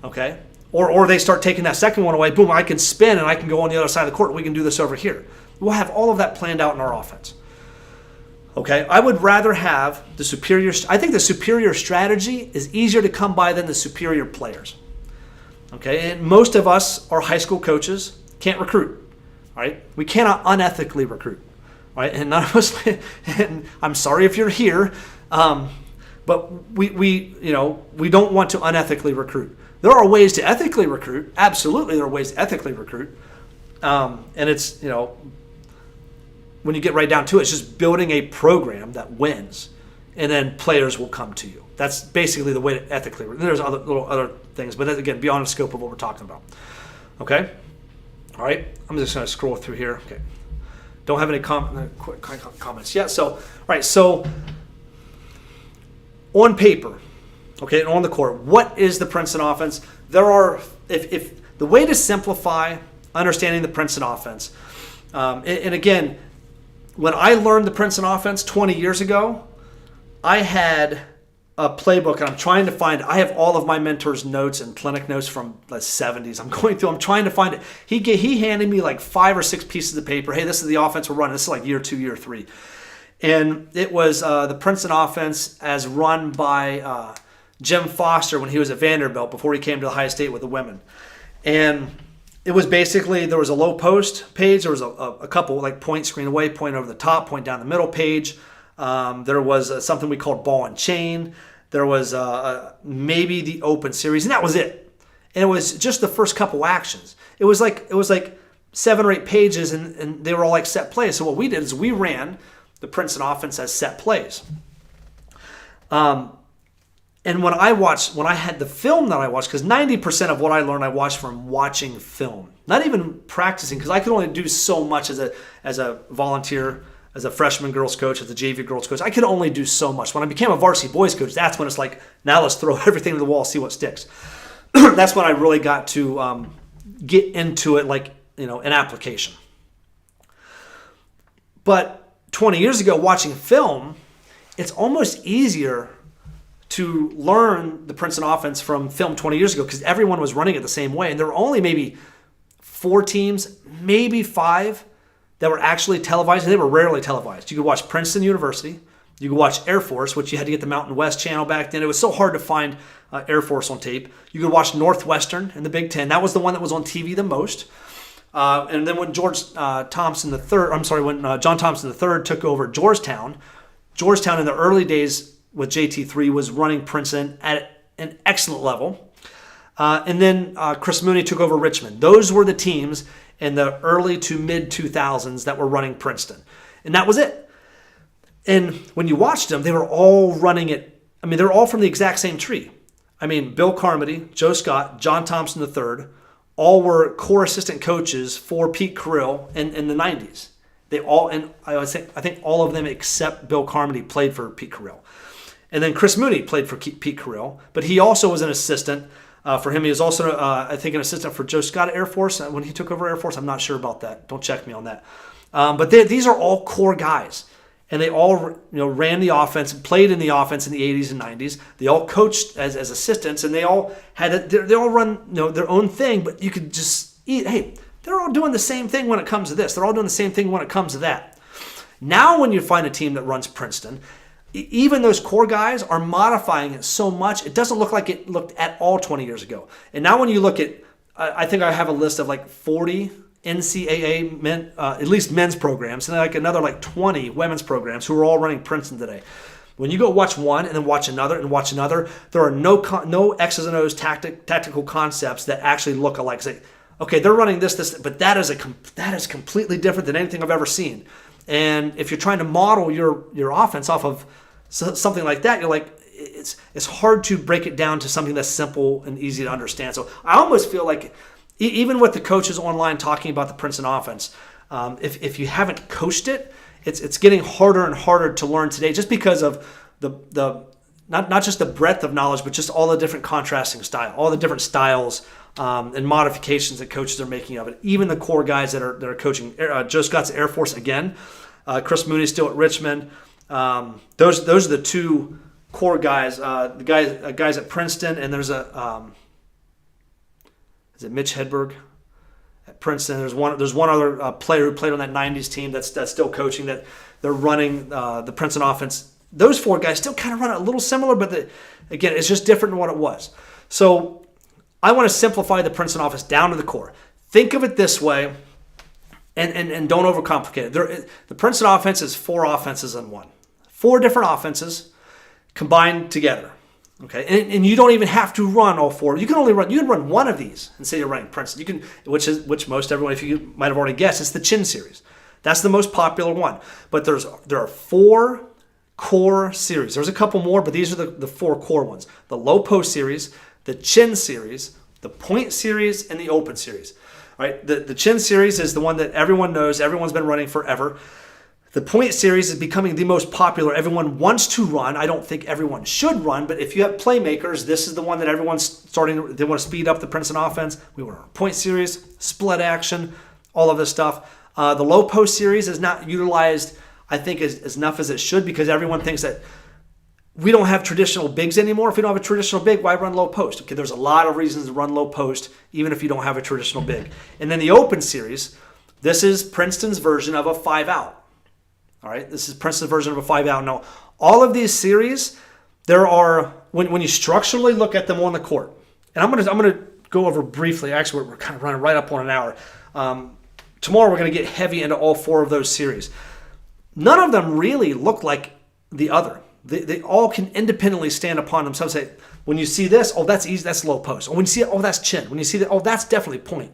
Okay? Or they start taking that second one away. Boom, I can spin and I can go on the other side of the court and we can do this over here. We'll have all of that planned out in our offense. Okay? I would rather have I think the superior strategy is easier to come by than the superior players. Okay, and most of us are high school coaches, can't recruit, right? We cannot unethically recruit, right? And none of us, and I'm sorry if you're here, but we don't want to unethically recruit. There are ways to ethically recruit. Absolutely, there are ways to ethically recruit. And it's, when you get right down to it, it's just building a program that wins, and then players will come to you. That's basically the way to ethically recruit. There's other things, but again, beyond the scope of what we're talking about. Okay? All right? I'm just going to scroll through here. Okay. Don't have any comments yet. So, all right, so on paper, okay, and on the court, what is the Princeton offense? There are, if the way to simplify understanding the Princeton offense, and again, when I learned the Princeton offense 20 years ago, I had a playbook, and I'm trying to find, I have all of my mentors' notes and clinic notes from the 70s. I'm trying to find it. He handed me like 5 or 6 pieces of paper. Hey, this is the offense we're running. This is like year 2, year 3. And it was the Princeton offense as run by Jim Foster when he was at Vanderbilt before he came to the Ohio State with the women. And it was basically, there was a low post page. There was a couple, like point screen away, point over the top, point down the middle page. There was something we called ball and chain. There was maybe the open series, and that was it. And it was just the first couple actions. It was like 7 or 8 pages, and they were all like set plays. So what we did is we ran the Princeton offense as set plays. And when I had the film that I watched, because 90% of what I learned I watched from watching film, not even practicing, because I could only do so much as a volunteer, as a freshman girls coach, as a JV girls coach. I could only do so much. When I became a varsity boys coach, that's when it's like, now let's throw everything to the wall, see what sticks. That's when I really got to get into it, like, an application. But 20 years ago, watching film, it's almost easier to learn the Princeton offense from film 20 years ago because everyone was running it the same way. And there were only maybe 4 teams, maybe 5, that were actually televised, and they were rarely televised. You could watch Princeton University, You could watch Air Force, which you had to get the Mountain West channel back then. It was so hard to find Air Force on tape. You could watch Northwestern in the Big Ten. That was the one that was on TV the most. And then when John Thompson III took over Georgetown in the early days with JT3 was running Princeton at an excellent level. And then Chris Mooney took over Richmond. Those were the teams in the early to mid 2000s that were running Princeton. And that was it. And when you watched them, they were all running it. I mean, they're all from the exact same tree. I mean, Bill Carmody, Joe Scott, John Thompson III, all were core assistant coaches for Pete Carrill in the 90s. They all, and I think all of them except Bill Carmody played for Pete Carrill. And then Chris Mooney played for Pete Carrill, but he also was an assistant for him. He was also, I think, an assistant for Joe Scott at Air Force. When he took over Air Force, I'm not sure about that. Don't check me on that. But these are all core guys. And they all, ran the offense and played in the offense in the 80s and 90s. They all coached as assistants, and they all they all run their own thing. But you could just hey, they're all doing the same thing when it comes to this. They're all doing the same thing when it comes to that. Now, when you find a team that runs Princeton, even those core guys are modifying it so much it doesn't look like it looked at all 20 years ago. And now, when you look at, I think I have a list of like 40. NCAA at least men's programs, and like another like 20 women's programs who are all running Princeton today. When you go watch one and then watch another, there are no X's and O's tactical concepts that actually look alike. Say, okay, they're running this, but that is completely different than anything I've ever seen. And if you're trying to model your offense off of something like that, you're like, it's hard to break it down to something that's simple and easy to understand. So I almost feel like, even with the coaches online talking about the Princeton offense, if you haven't coached it, it's getting harder and harder to learn today, just because of the not just the breadth of knowledge, but just all the different contrasting style, all the different styles and modifications that coaches are making of it. Even the core guys that are coaching. Joe Scott's Air Force again. Chris Mooney's still at Richmond. Those are the two core guys. The guys at Princeton, and there's is it Mitch Hedberg at Princeton? There's one other player who played on that 90s team that's still coaching, that they're running the Princeton offense. Those four guys still kind of run it a little similar, but again, it's just different than what it was. So I want to simplify the Princeton offense down to the core. Think of it this way, and don't overcomplicate it. The Princeton offense is 4 offenses in one. 4 different offenses combined together. Okay, and you don't even have to run all 4. You can run one of these and say you're running Princeton. Which most everyone, if you might have already guessed, it's the Chin series. That's the most popular one. But there are 4 core series. There's a couple more, but these are the 4 core ones: the low post series, the Chin series, the point series, and the open series. All right, the Chin series is the one that everyone knows. Everyone's been running forever. The point series is becoming the most popular. Everyone wants to run. I don't think everyone should run, but if you have playmakers, this is the one that everyone's starting. They want to speed up the Princeton offense. We want a point series, split action, all of this stuff. The low post series is not utilized, I think, as enough as it should, because everyone thinks that we don't have traditional bigs anymore. If we don't have a traditional big, why run low post? Okay, there's a lot of reasons to run low post, even if you don't have a traditional big. And then the open series, this is Princeton's version of a 5-out. All right, this is Princeton's version of a 5-out. Now, all of these series, there are, when you structurally look at them on the court, and I'm gonna go over briefly. Actually, we're kind of running right up on an hour. Tomorrow, we're going to get heavy into all 4 of those series. None of them really look like the other. They all can independently stand upon themselves. Say, when you see this, oh, that's easy, that's low post. Or when you see it, oh, that's Chin. When you see that, oh, that's definitely point.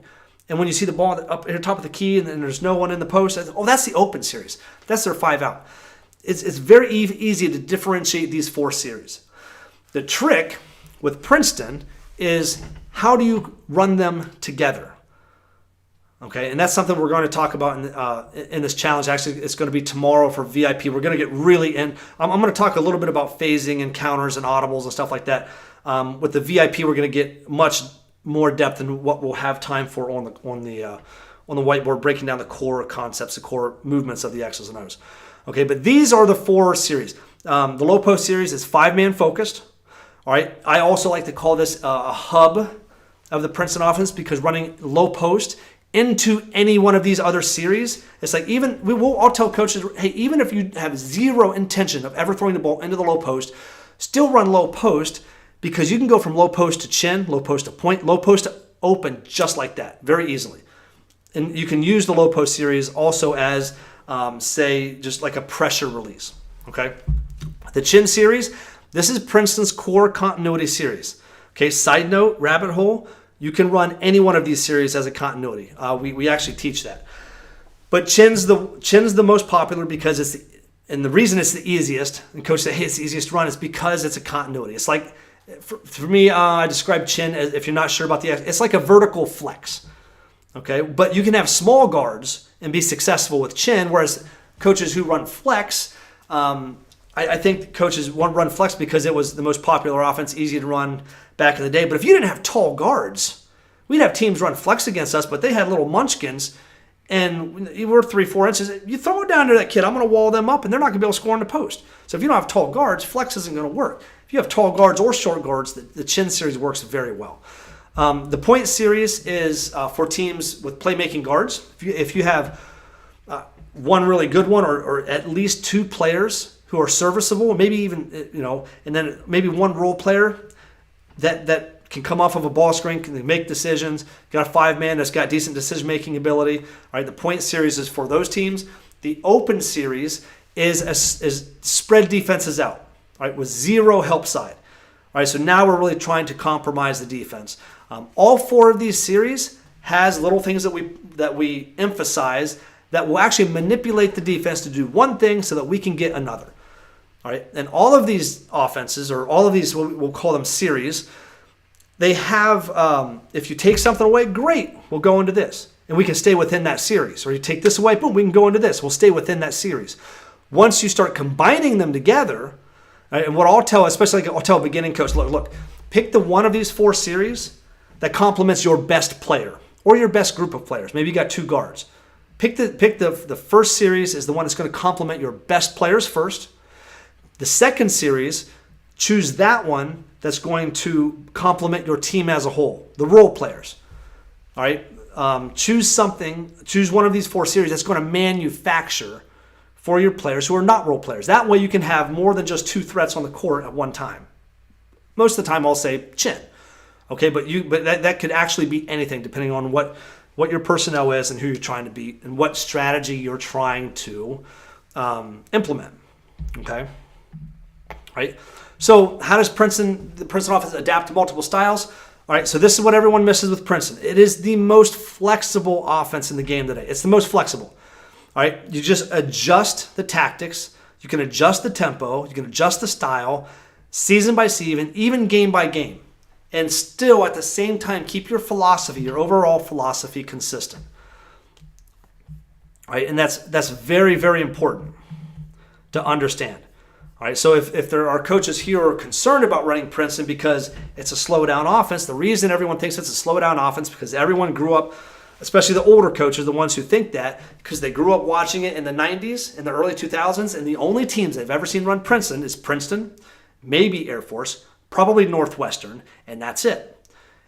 And when you see the ball up at the top of the key and there's no one in the post, oh, that's the open series. That's their 5-out. It's very easy to differentiate these 4 series. The trick with Princeton is, how do you run them together? Okay, and that's something we're going to talk about in this challenge. Actually, it's going to be tomorrow for VIP. We're going to get really in. I'm going to talk a little bit about phasing and counters and audibles and stuff like that. With the VIP, we're going to get much more depth than what we'll have time for on the whiteboard, breaking down the core concepts, the core movements of the X's and O's. Okay, but these are the 4 series. The low post series is 5-man focused. All right, I also like to call this a hub of the Princeton offense, because running low post into any one of these other series. It's like I'll tell coaches, hey, even if you have zero intention of ever throwing the ball into the low post, still run low post, because you can go from low post to chin, low post to point, low post to open, just like that, very easily. And you can use the low post series also as, say, just like a pressure release, okay? The chin series, this is Princeton's core continuity series. Okay, side note, rabbit hole, you can run any one of these series as a continuity. We actually teach that. But chin's the most popular because and the reason it's the easiest, and coach said, hey, it's the easiest to run, is because it's a continuity. It's like, for me, I describe chin as, if you're not sure about it's like a vertical flex. Okay, but you can have small guards and be successful with chin, whereas coaches who run flex, I think coaches run flex because it was the most popular offense, easy to run back in the day. But if you didn't have tall guards, we'd have teams run flex against us, but they had little munchkins, and we're 3-4 inches. You throw it down to that kid, I'm going to wall them up, and they're not going to be able to score in the post. So if you don't have tall guards, flex isn't going to work. If you have tall guards or short guards, the chin series works very well. The point series is for teams with playmaking guards. If you have one really good one, or at least two players who are serviceable, maybe even, and then maybe one role player that can come off of a ball screen, can make decisions, got a 5-man that's got decent decision-making ability. All right, the point series is for those teams. The open series is spread defenses out, all right, with zero help side. All right, so now we're really trying to compromise the defense. All 4 of these series has little things that we emphasize that will actually manipulate the defense to do one thing so that we can get another. All right, and all of these offenses, or all of these, we'll call them series, they have, if you take something away, great, we'll go into this. And we can stay within that series. Or you take this away, boom, we can go into this. We'll stay within that series. Once you start combining them together, right, and what I'll tell, especially like I'll tell a beginning coach, look, pick the one of these 4 series that complements your best player or your best group of players. Maybe you got 2 guards. Pick the first series is the one that's going to complement your best players first. The second series, choose that one that's going to complement your team as a whole, the role players. All right, choose one of these 4 series that's going to manufacture for your players who are not role players. That way you can have more than just 2 threats on the court at one time. Most of the time I'll say chin. Okay, but that could actually be anything depending on what your personnel is and who you're trying to beat and what strategy you're trying to implement. Okay, right? So how does the Princeton Offense adapt to multiple styles? All right, so this is what everyone misses with Princeton. It is the most flexible offense in the game today. It's the most flexible. All right, you just adjust the tactics. You can adjust the tempo. You can adjust the style, season by season, even game by game, and still at the same time keep your philosophy, your overall philosophy, consistent. All right, and that's very, very important to understand. All right, so if there are coaches here who are concerned about running Princeton because it's a slow down offense, the reason everyone thinks it's a slow down offense because everyone grew up, especially the older coaches, the ones who think that, because they grew up watching it in the 90s, in the early 2000s, and the only teams they've ever seen run Princeton is Princeton, maybe Air Force, probably Northwestern, and that's it.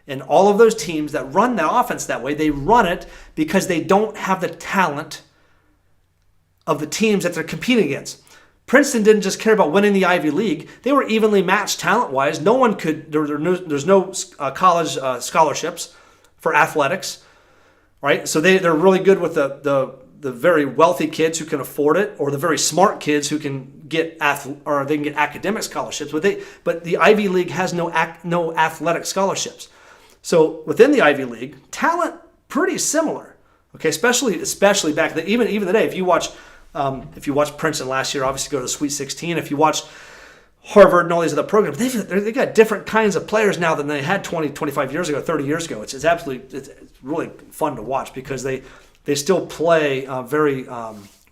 And all of those teams that run the offense that way, they run it because they don't have the talent of the teams that they're competing against. Princeton didn't just care about winning the Ivy League. They were evenly matched talent-wise. No one could, there's no college scholarships for athletics, right? So they're really good with the very wealthy kids who can afford it, or the very smart kids who can get they can get academic scholarships. But the Ivy League has no athletic scholarships. So within the Ivy League, talent pretty similar. Okay, especially back then, even today, if you watch Princeton last year, obviously go to the Sweet 16. If you watch Harvard and all these other programs, they've got different kinds of players now than they had 20, 25 years ago, 30 years ago. It's really fun to watch because they still play very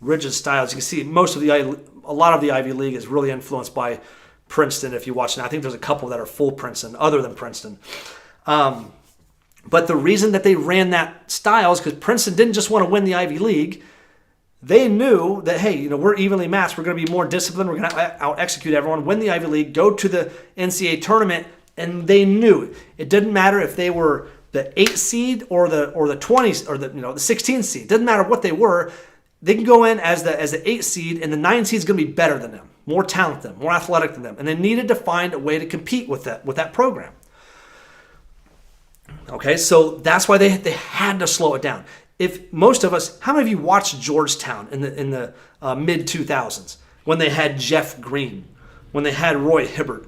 rigid styles. You can see a lot of the Ivy League is really influenced by Princeton. If you watch now, I think there's a couple that are full Princeton other than Princeton. But the reason that they ran that style is because Princeton didn't just want to win the Ivy League. They knew that, hey, we're evenly matched. We're going to be more disciplined. We're going to out-execute everyone, win the Ivy League, go to the NCAA tournament. And they knew it didn't matter if they were the 8 seed or the 20 or the 16 seed. Doesn't matter what they were. They can go in as the 8 seed, and the 9 seed is going to be better than them, more talented than them, more athletic than them, and they needed to find a way to compete with that program. Okay, so that's why they had to slow it down. If most of us, how many of you watched Georgetown in the mid 2000s when they had Jeff Green, when they had Roy Hibbert,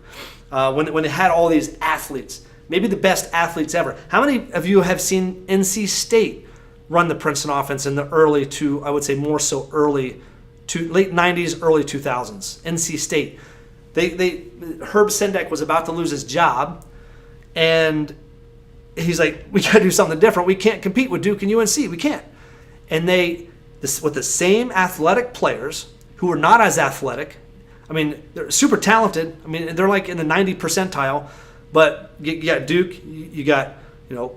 when they had all these athletes, maybe the best athletes ever? How many of you have seen NC State run the Princeton offense in the early to, I would say more so early to late 90s, early 2000s? NC State, Herb Sendek was about to lose his job, and he's like, we got to do something different. We can't compete with Duke and UNC. We can't. And with the same athletic players who are not as athletic. I mean, they're super talented. I mean, they're like in the 90 percentile. But you got Duke, you got Duke,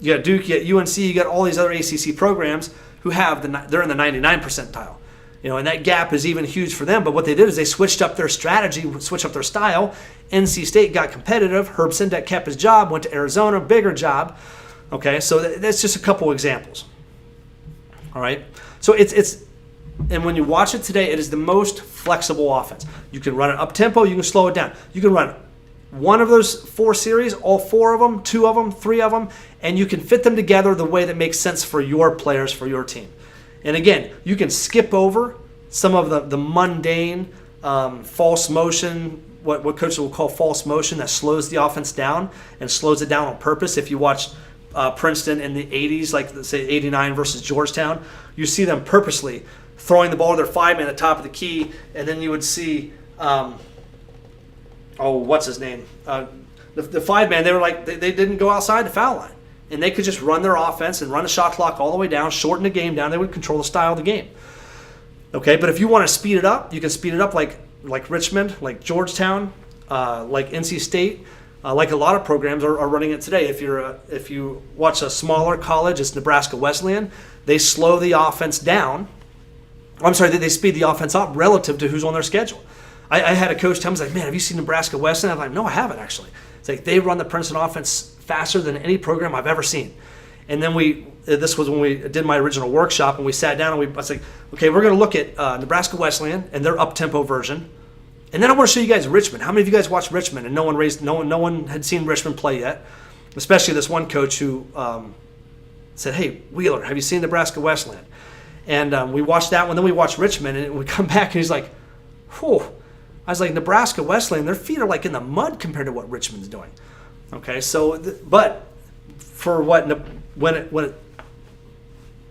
you got UNC, you got all these other ACC programs who they're in the 99 percentile. And that gap is even huge for them. But what they did is they switched up their strategy, switched up their style. NC State got competitive. Herb Sendek kept his job, went to Arizona, bigger job. Okay, so that's just a couple examples. All right, so and when you watch it today, it is the most flexible offense. You can run it up tempo, you can slow it down. You can run one of those 4 series, all 4 of them, 2 of them, 3 of them, and you can fit them together the way that makes sense for your players, for your team. And again, you can skip over some of the mundane false motion, what coaches will call false motion, that slows the offense down and slows it down on purpose. If you watch Princeton in the 80s, like say 89 versus Georgetown, you see them purposely throwing the ball to their 5-man at the top of the key, and then you would see, what's his name? The 5-man, they were like, they didn't go outside the foul line. And they could just run their offense and run the shot clock all the way down, shorten the game down. They would control the style of the game. Okay, but if you want to speed it up, you can speed it up like Richmond, like Georgetown, like NC State, like a lot of programs are running it today. If you watch a smaller college, it's Nebraska Wesleyan. They slow the offense down. They speed the offense up relative to who's on their schedule. I had a coach tell me, he's like, man, have you seen Nebraska Wesleyan? I'm like, no, I haven't actually. It's like they run the Princeton offense faster than any program I've ever seen. And then this was when we did my original workshop, and we sat down and I was like, okay, we're going to look at Nebraska Wesleyan and their up-tempo version. And then I want to show you guys Richmond. How many of you guys watched Richmond? And no one had seen Richmond play yet, especially this one coach who said, hey, Wheeler, have you seen Nebraska Wesleyan? And we watched that one. Then we watched Richmond, and we come back, and he's like, whew. I was like, Nebraska Wesleyan, their feet are like in the mud compared to what Richmond's doing. Okay, so, but for when it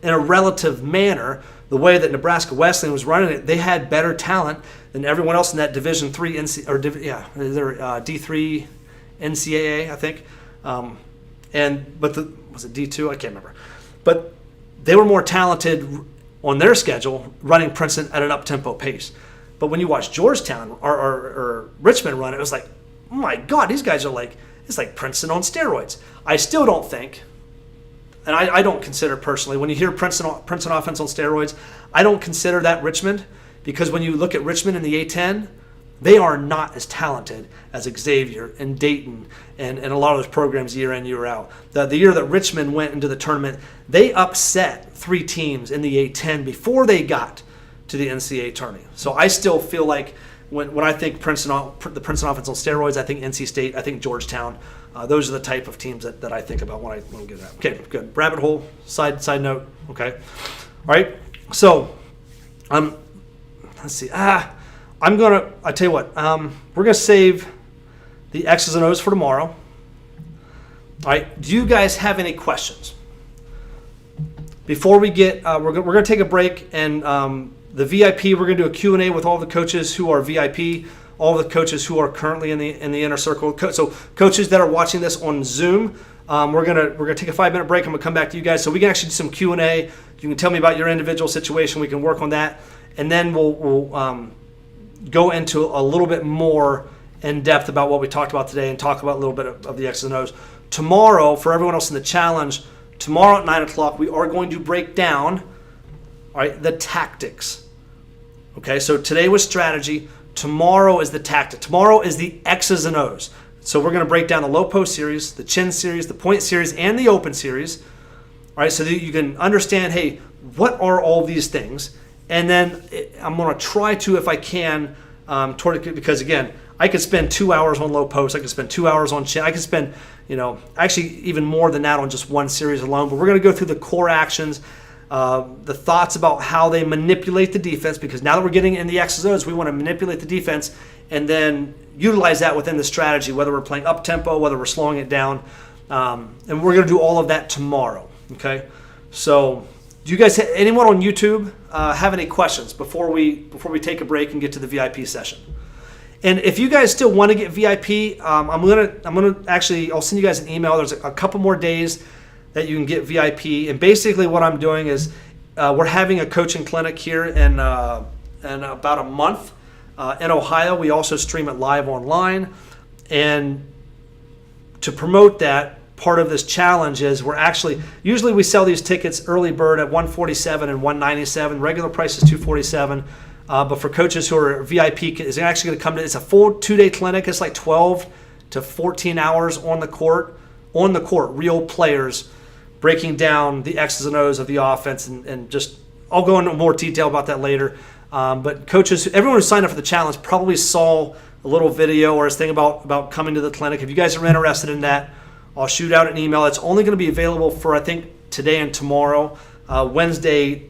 in a relative manner, the way that Nebraska Wesleyan was running it, they had better talent than everyone else in that Division III they're D3 NCAA, I think. Was it D2? I can't remember. But they were more talented on their schedule, running Princeton at an up-tempo pace. But when you watch Georgetown or Richmond run, it was like, oh my God, these guys are like, it's like Princeton on steroids. I still don't think, and I don't consider personally, when you hear Princeton offense on steroids, I don't consider that Richmond, because when you look at Richmond in the A-10, they are not as talented as Xavier and Dayton and a lot of those programs year in, year out. The year that Richmond went into the tournament, they upset 3 teams in the A-10 before they got to the NCAA tournament. So I still feel like when I think the Princeton offense on steroids, I think NC State, I think Georgetown. Those are the type of teams that I think about when I get that. Okay, good. Rabbit hole, side note. Okay. All right. So, let's see. I tell you what, we're going to save the X's and O's for tomorrow. All right. Do you guys have any questions? Before we get, we're going to take a break, and the VIP, we're going to do a Q&A with all the coaches who are VIP, all the coaches who are currently in the inner circle. So coaches that are watching this on Zoom, we're gonna take a 5-minute break. I'm gonna come back to you guys so we can actually do some Q&A. You can tell me about your individual situation. We can work on that, and then we'll go into a little bit more in depth about what we talked about today and talk about a little bit of the X's and O's. Tomorrow, for everyone else in the challenge, tomorrow at 9 o'clock, we are going to break down, all right, the tactics. Okay, so today was strategy. Tomorrow is the tactic. Tomorrow is the X's and O's. So we're going to break down the low post series, the chin series, the point series, and the open series. All right, so that you can understand, hey, what are all these things? And then I'm going to try to, if I can, because again, I could spend 2 hours on low post. I could spend 2 hours on chin. I could spend, actually even more than that on just one series alone. But we're going to go through the core actions, the thoughts about how they manipulate the defense, because now that we're getting in the X's O's, we want to manipulate the defense and then utilize that within the strategy, whether we're playing up tempo, whether we're slowing it down. And we're going to do all of that tomorrow. Okay, so do you guys, anyone on YouTube, have any questions before we take a break and get to the VIP session? And if you guys still want to get VIP, I'm gonna actually, I'll send you guys an email. There's a couple more days that you can get VIP, and basically what I'm doing is we're having a coaching clinic here in about a month in Ohio. We also stream it live online, and to promote that, part of this challenge is usually we sell these tickets early bird at $147 and $197. Regular price is $247. But for coaches who are VIP, it's actually going to come to, it's a full 2-day clinic. It's like 12 to 14 hours on the court, real players breaking down the X's and O's of the offense, and just, I'll go into more detail about that later. But coaches, everyone who signed up for the challenge probably saw a little video or a thing about coming to the clinic. If you guys are interested in that, I'll shoot out an email. It's only going to be available for, I think, today and tomorrow. Wednesday,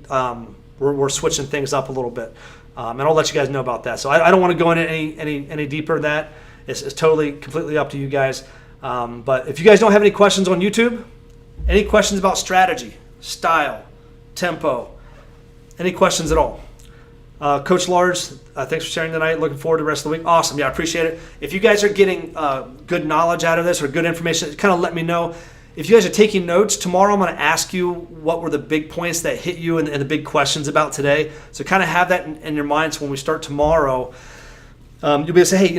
we're switching things up a little bit. And I'll let you guys know about that. So I don't want to go into any deeper than that. It's totally, completely up to you guys. But if you guys don't have any questions on YouTube, any questions about strategy, style, tempo, any questions at all? Coach Lars, thanks for sharing tonight. Looking forward to the rest of the week. Awesome. Yeah, I appreciate it. If you guys are getting good knowledge out of this or good information, kind of let me know. If you guys are taking notes, tomorrow I'm going to ask you what were the big points that hit you and the big questions about today. So kind of have that in your mind, so when we start tomorrow, you'll be able to say, hey,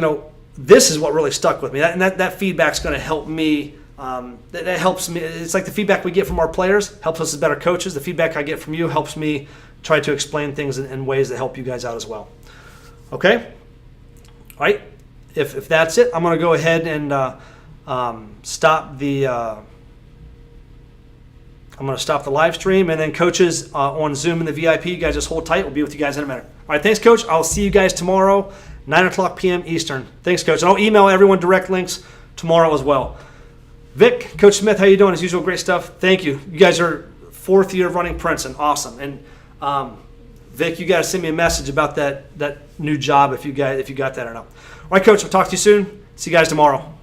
this is what really stuck with me. That feedback's going to help me. That helps me. It's like the feedback we get from our players helps us as better coaches. The feedback I get from you helps me try to explain things in ways that help you guys out as well. Okay? All right. If that's it, I'm going to go ahead and stop the... I'm going to stop the live stream, and then coaches on Zoom and the VIP, you guys just hold tight. We'll be with you guys in a minute. All right, thanks, Coach. I'll see you guys tomorrow, 9 o'clock p.m. Eastern. Thanks, Coach. And I'll email everyone direct links tomorrow as well. Vic, Coach Smith, how you doing? As usual, great stuff. Thank you. You guys are 4th year of running Princeton. Awesome. And Vic, you got to send me a message about that new job if you got that or not. All right, Coach, I'll talk to you soon. See you guys tomorrow.